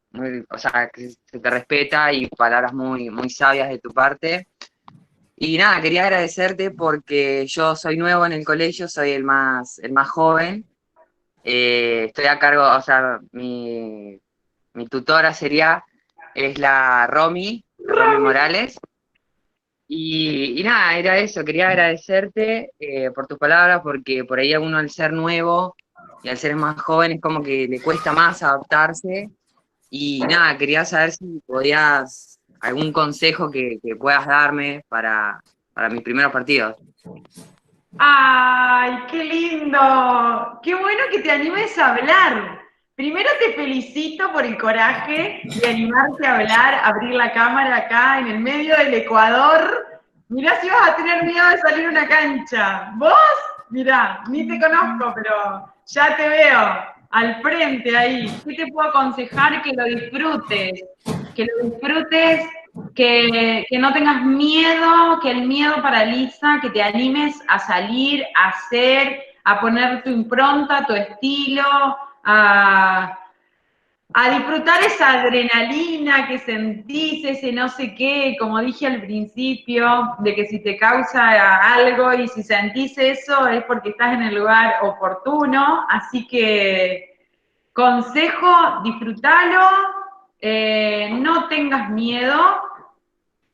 o sea, que se te respeta y palabras muy, muy sabias de tu parte. Y nada, quería agradecerte porque yo soy nuevo en el colegio, soy el más joven. Estoy a cargo, o sea, mi tutora es la Romy Morales. Y nada, era eso, quería agradecerte por tus palabras, porque por ahí a uno al ser nuevo y al ser más joven es como que le cuesta más adaptarse. Y nada, quería saber si podías, algún consejo que puedas darme para mis primeros partidos. ¡Ay, qué lindo! ¡Qué bueno que te animes a hablar! Primero te felicito por el coraje de animarte a hablar, abrir la cámara acá en el medio del Ecuador. Mirá si vas a tener miedo de salir a una cancha. ¿Vos? Mirá, ni te conozco, pero ya te veo al frente ahí. ¿Qué te puedo aconsejar? Que lo disfrutes. Que lo disfrutes, que no tengas miedo, que el miedo paraliza, que te animes a salir, a hacer, a poner tu impronta, tu estilo, a disfrutar esa adrenalina que sentís, ese no sé qué, como dije al principio, de que si te causa algo y si sentís eso es porque estás en el lugar oportuno, así que consejo, disfrútalo, no tengas miedo,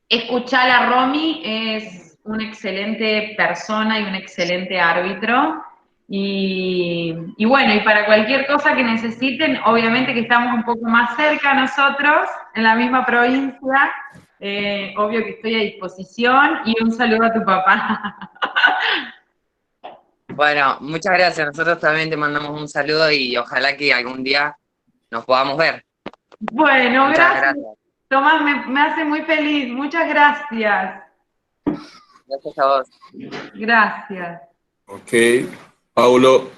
escuchar a Romy, es una excelente persona y un excelente árbitro. Y bueno, y para cualquier cosa que necesiten, obviamente que estamos un poco más cerca nosotros, en la misma provincia, obvio que estoy a disposición, y un saludo a tu papá. Bueno, muchas gracias. Nosotros también te mandamos un saludo y ojalá que algún día nos podamos ver. Bueno, Muchas gracias. Tomás, me hace muy feliz. Muchas gracias. Gracias a vos. Gracias. Ok. Paulo.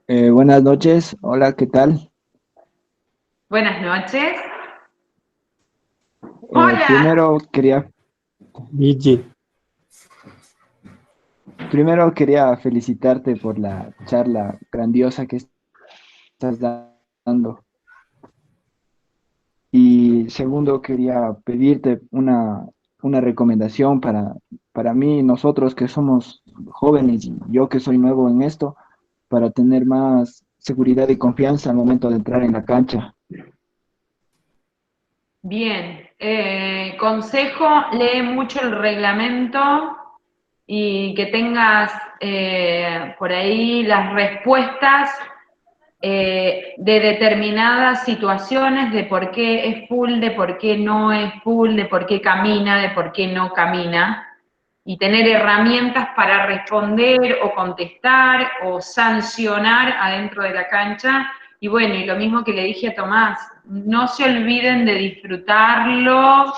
Buenas noches. Hola, ¿qué tal? Buenas noches. Hola. Primero quería felicitarte por la charla grandiosa que estás dando. Y segundo, quería pedirte una recomendación para mí, nosotros que somos jóvenes y yo que soy nuevo en esto, para tener más seguridad y confianza al momento de entrar en la cancha. Bien. Consejo, lee mucho el reglamento y que tengas por ahí las respuestas de determinadas situaciones, de por qué es full, de por qué no es full, de por qué camina, de por qué no camina, y tener herramientas para responder o contestar o sancionar adentro de la cancha. Y bueno, y lo mismo que le dije a Tomás, no se olviden de disfrutarlo,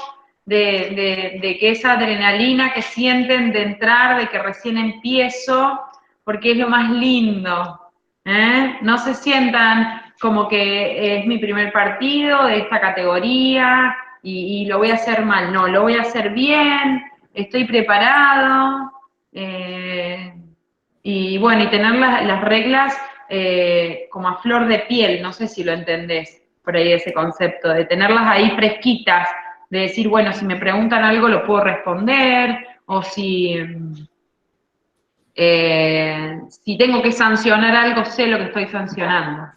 de que esa adrenalina que sienten de entrar, de que recién empiezo, porque es lo más lindo. No se sientan como que es mi primer partido de esta categoría y lo voy a hacer mal. No, lo voy a hacer bien, estoy preparado, y bueno, y tener las reglas como a flor de piel, no sé si lo entendés por ahí ese concepto, de tenerlas ahí fresquitas, de decir, bueno, si me preguntan algo lo puedo responder, o si tengo que sancionar algo, sé lo que estoy sancionando.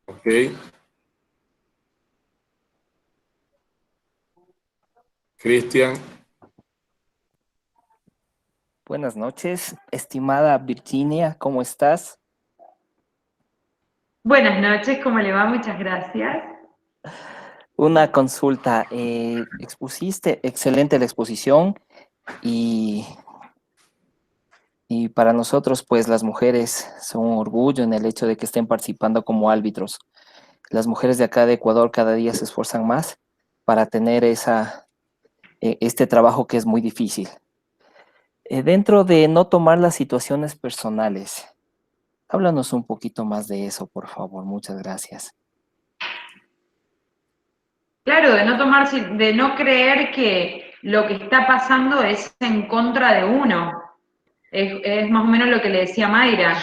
Ok. Cristian. Buenas noches, estimada Virginia, ¿cómo estás? Buenas noches, ¿cómo le va? Muchas gracias. Una consulta, expusiste excelente la exposición y para nosotros, pues las mujeres son un orgullo en el hecho de que estén participando como árbitros. Las mujeres de acá de Ecuador cada día se esfuerzan más para tener este trabajo que es muy difícil. Dentro de no tomar las situaciones personales, háblanos un poquito más de eso, por favor. Muchas gracias. Claro, de no creer que lo que está pasando es en contra de uno. Es más o menos lo que le decía Mayra.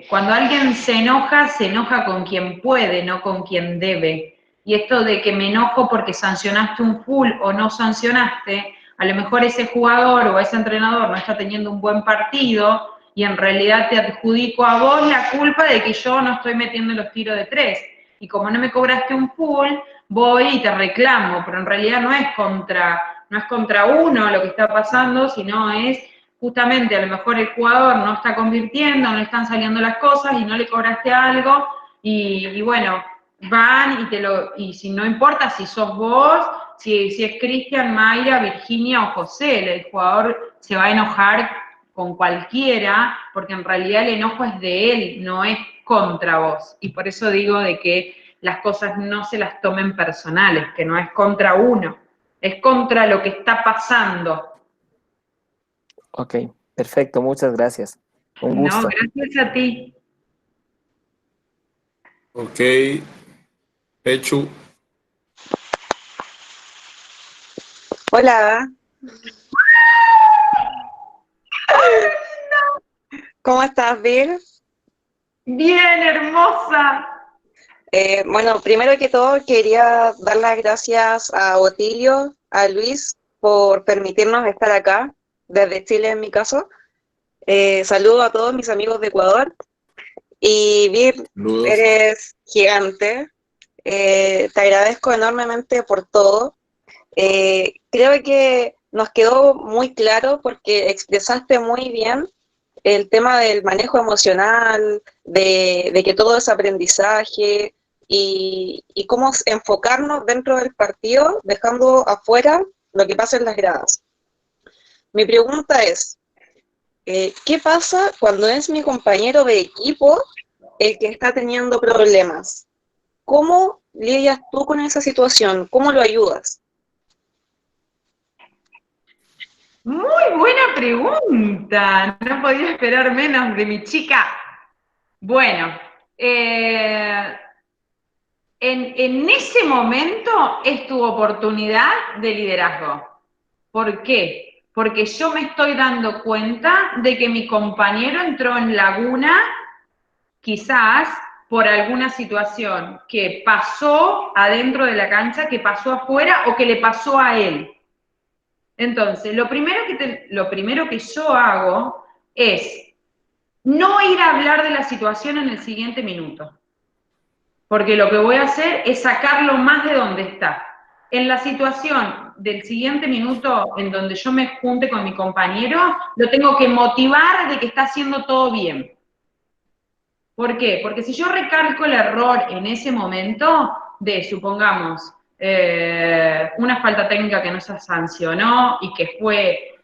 Cuando alguien se enoja con quien puede, no con quien debe. Y esto de que me enojo porque sancionaste un full o no sancionaste, a lo mejor ese jugador o ese entrenador no está teniendo un buen partido y en realidad te adjudico a vos la culpa de que yo no estoy metiendo los tiros de 3. Y como no me cobraste un full, voy y te reclamo, pero en realidad no es contra uno lo que está pasando, sino es justamente a lo mejor el jugador no está convirtiendo, no le están saliendo las cosas y no le cobraste algo, y bueno, van y si no importa si sos vos, si es Cristian, Mayra, Virginia o José, el jugador se va a enojar con cualquiera, porque en realidad el enojo es de él, no es contra vos. Y por eso digo de que las cosas no se las tomen personales, que no es contra uno, es contra lo que está pasando. Ok, perfecto, muchas gracias. Un gusto. No, gracias a ti. Ok. Pechu. Hola. ¿Cómo estás, Vir? Bien, hermosa. Bueno, primero que todo quería dar las gracias a Otilio, a Luis, por permitirnos estar acá. desde Chile en mi caso. Saludo a todos mis amigos de Ecuador. Y Vir, Saludos. eres gigante. Te agradezco enormemente por todo. Creo que nos quedó muy claro porque expresaste muy bien el tema del manejo emocional, de que todo es aprendizaje y cómo enfocarnos dentro del partido, dejando afuera lo que pasa en las gradas. Mi pregunta es, ¿qué pasa cuando es mi compañero de equipo el que está teniendo problemas? ¿Cómo lidias tú con esa situación? ¿Cómo lo ayudas? Muy buena pregunta. No podía esperar menos de mi chica. Bueno, en ese momento es tu oportunidad de liderazgo. ¿Por qué? Porque yo me estoy dando cuenta de que mi compañero entró en laguna, quizás por alguna situación que pasó adentro de la cancha, que pasó afuera o que le pasó a él. Entonces, lo primero que yo hago es no ir a hablar de la situación en el siguiente minuto, porque lo que voy a hacer es sacarlo más de donde está. En la situación del siguiente minuto en donde yo me junte con mi compañero, lo tengo que motivar de que está haciendo todo bien. ¿Por qué? Porque si yo recalco el error en ese momento de, supongamos, una falta técnica que no se sancionó y que fue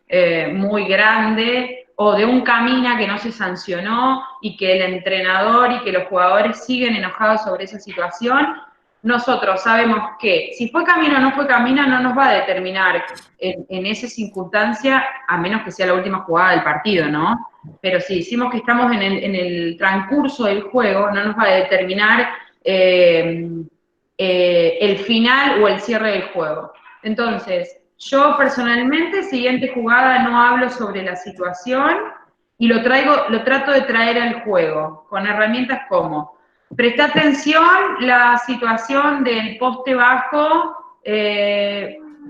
muy grande, o de un camina que no se sancionó y que el entrenador y que los jugadores siguen enojados sobre esa situación, nosotros sabemos que si fue camina o no fue camina no nos va a determinar en esa circunstancia, a menos que sea la última jugada del partido, ¿no? Pero si decimos que estamos en el transcurso del juego, no nos va a determinar el final o el cierre del juego. Entonces, yo personalmente, siguiente jugada, no hablo sobre la situación y lo trato de traer al juego, con herramientas como, presta atención la situación del poste bajo,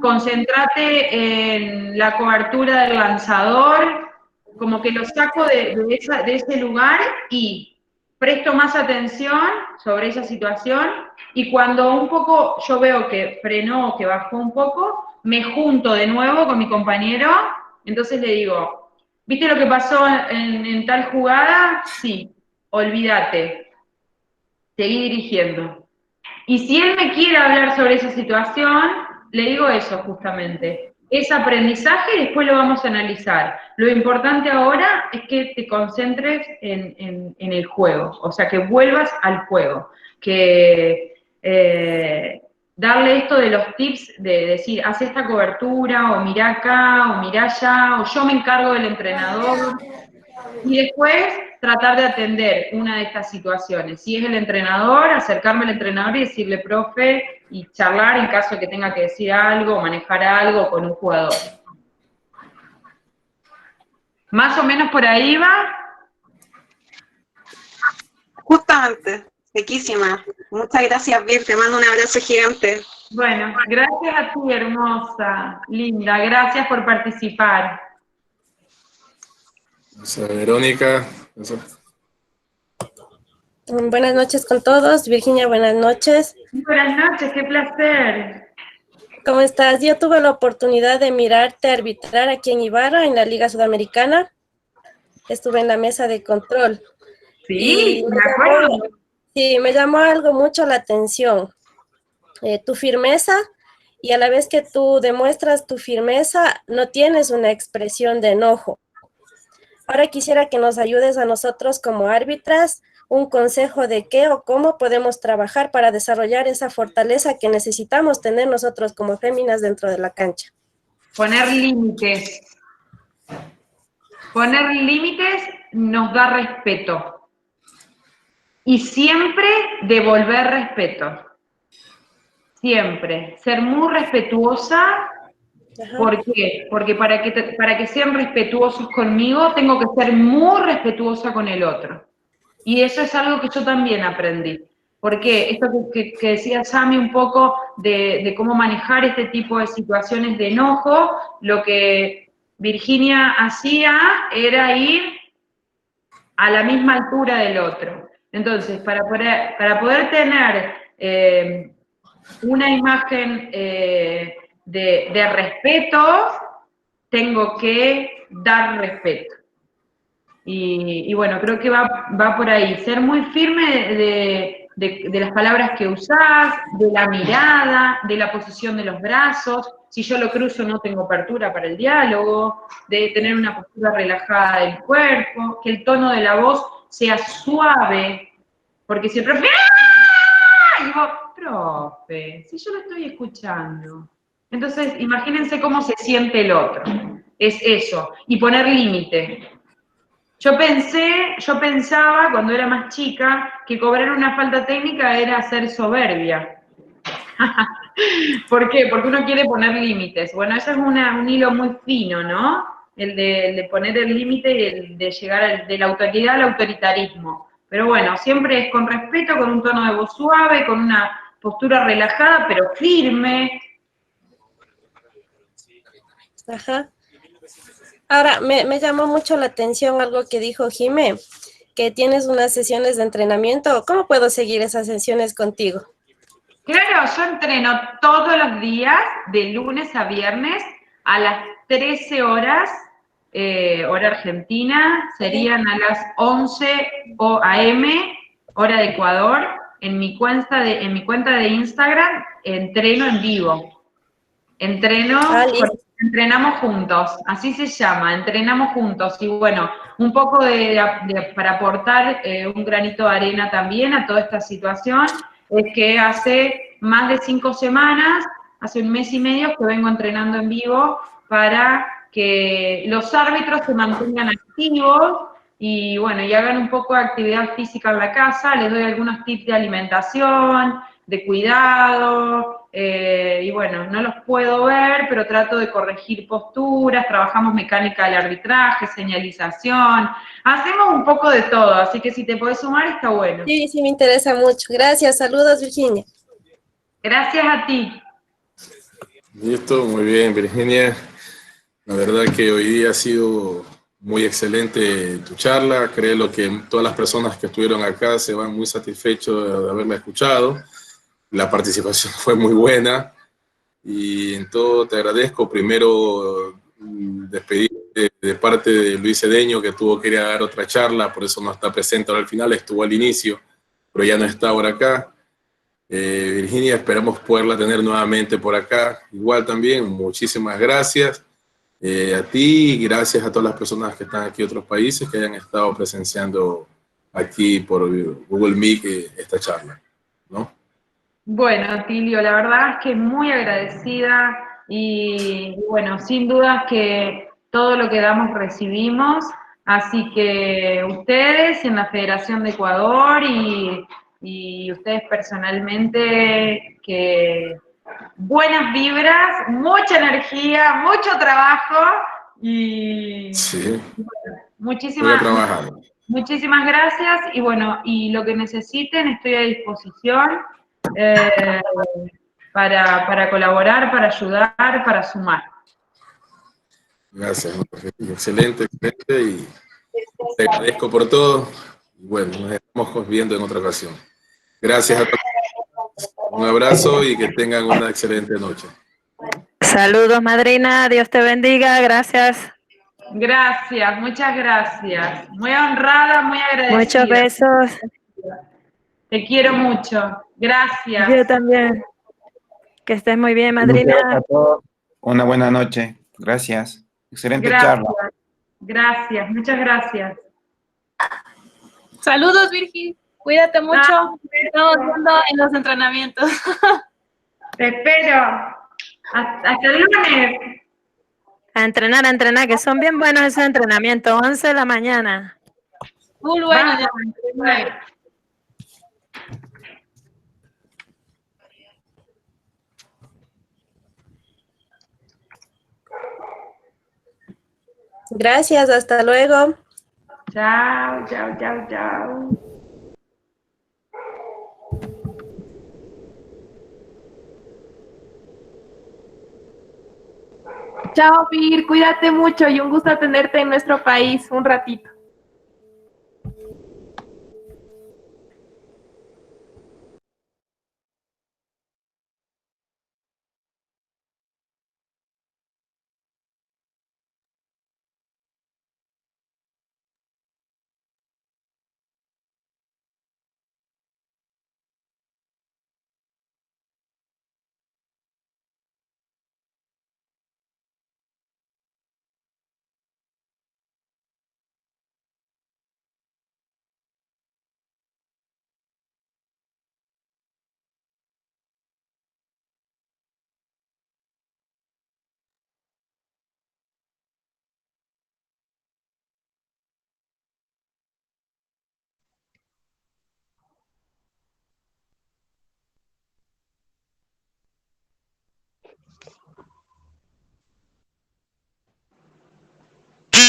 concéntrate en la cobertura del lanzador, como que lo saco de ese lugar y presto más atención sobre esa situación, y cuando un poco yo veo que frenó, que bajó un poco, me junto de nuevo con mi compañero, entonces le digo, ¿viste lo que pasó en tal jugada? Sí, olvídate, seguí dirigiendo. Y si él me quiere hablar sobre esa situación, le digo eso justamente. Es aprendizaje y después lo vamos a analizar. Lo importante ahora es que te concentres en el juego, o sea, que vuelvas al juego, que darle esto de los tips de decir, haz esta cobertura, o mirá acá, o mirá allá, o yo me encargo del entrenador, y después tratar de atender una de estas situaciones. Si es el entrenador, acercarme al entrenador y decirle, profe, y charlar en caso de que tenga que decir algo, o manejar algo con un jugador. ¿Más o menos por ahí va? Justamente, riquísima. Muchas gracias, Vir, te mando un abrazo gigante. Bueno, gracias a ti, hermosa, linda, gracias por participar. Verónica. Buenas noches con todos. Virginia, buenas noches. Buenas noches, qué placer. ¿Cómo estás? Yo tuve la oportunidad de mirarte arbitrar aquí en Ibarra, en la Liga Sudamericana. Estuve en la mesa de control. Sí, me acuerdo. Sí, me llamó algo mucho la atención. Tu firmeza, y a la vez que tú demuestras tu firmeza, no tienes una expresión de enojo. Ahora quisiera que nos ayudes a nosotros como árbitras, un consejo de qué o cómo podemos trabajar para desarrollar esa fortaleza que necesitamos tener nosotros como féminas dentro de la cancha. Poner límites. Poner límites nos da respeto. Y siempre devolver respeto. Siempre. Ser muy respetuosa. ¿Por qué? Porque para que sean respetuosos conmigo, tengo que ser muy respetuosa con el otro. Y eso es algo que yo también aprendí. Porque esto que decía Sami un poco de cómo manejar este tipo de situaciones de enojo, lo que Virginia hacía era ir a la misma altura del otro. Entonces, para poder tener una imagen de respeto, tengo que dar respeto. Y bueno, creo que va por ahí. Ser muy firme de las palabras que usás, de la mirada, de la posición de los brazos. Si yo lo cruzo no tengo apertura para el diálogo, de tener una postura relajada del cuerpo, que el tono de la voz sea suave, porque si el profe, ¡ah! Digo, profe, si yo lo estoy escuchando. Entonces, imagínense cómo se siente el otro. Es eso, y poner límite. Yo pensaba cuando era más chica que cobrar una falta técnica era ser soberbia. ¿Por qué? Porque uno quiere poner límites. Bueno, ese es un hilo muy fino, ¿no? El de poner el límite y el de llegar de la autoridad al autoritarismo. Pero bueno, siempre es con respeto, con un tono de voz suave, con una postura relajada, pero firme. Ajá. Ahora, me llamó mucho la atención algo que dijo Jimé, que tienes unas sesiones de entrenamiento. ¿Cómo puedo seguir esas sesiones contigo? Claro, yo entreno todos los días, de lunes a viernes, a las 13 horas, hora argentina, serían a las 11 AM, hora de Ecuador, en mi cuenta de Instagram, entreno en vivo. Entrenamos juntos, así se llama, entrenamos juntos. Y bueno, un poco para aportar un granito de arena también a toda esta situación, es que hace más de 5 semanas, hace un mes y medio que vengo entrenando en vivo para que los árbitros se mantengan activos y bueno, y hagan un poco de actividad física en la casa. Les doy algunos tips de alimentación, de cuidado, y bueno, no los puedo ver, pero trato de corregir posturas, trabajamos mecánica del arbitraje, señalización, hacemos un poco de todo, así que si te podés sumar está bueno. Sí, sí, me interesa mucho. Gracias, saludos, Virginia. Gracias a ti. Listo, muy bien, Virginia. La verdad que hoy día ha sido muy excelente tu charla. Creo que todas las personas que estuvieron acá se van muy satisfechos de haberme escuchado. La participación fue muy buena y en todo te agradezco. Primero, despedirte de parte de Luis Cedeño, que tuvo que ir a dar otra charla, por eso no está presente ahora al final, estuvo al inicio, pero ya no está ahora acá. Virginia, esperamos poderla tener nuevamente por acá. Igual también, muchísimas gracias a ti y gracias a todas las personas que están aquí en otros países que hayan estado presenciando aquí por Google Meet esta charla, ¿no? Bueno, Tilio, la verdad es que muy agradecida y bueno, sin dudas que todo lo que damos recibimos, así que ustedes en la Federación de Ecuador y ustedes personalmente, que buenas vibras, mucha energía, mucho trabajo y sí. Bueno, muchísimas gracias y bueno, y lo que necesiten estoy a disposición. Para colaborar, para ayudar, para sumar. Gracias, excelente, excelente, y te agradezco por todo. Bueno, nos estamos viendo en otra ocasión. Gracias a todos. Un abrazo y que tengan una excelente noche. Saludos, madrina. Dios te bendiga. Gracias. Gracias, muchas gracias. Muy honrada, muy agradecida. Muchos besos. Te quiero mucho. Gracias. Yo también. Que estés muy bien, madrina. A todos. Una buena noche. Gracias. Excelente charla. Gracias, muchas gracias. Saludos, Virgi. Cuídate mucho. Estamos viendo en los entrenamientos. Te espero. Hasta el lunes. A entrenar, que son bien buenos esos entrenamientos. 11 de la mañana. Muy bueno. Gracias, hasta luego. Chao, chao, chao, chao. Chao, Vir, cuídate mucho y un gusto tenerte en nuestro país un ratito.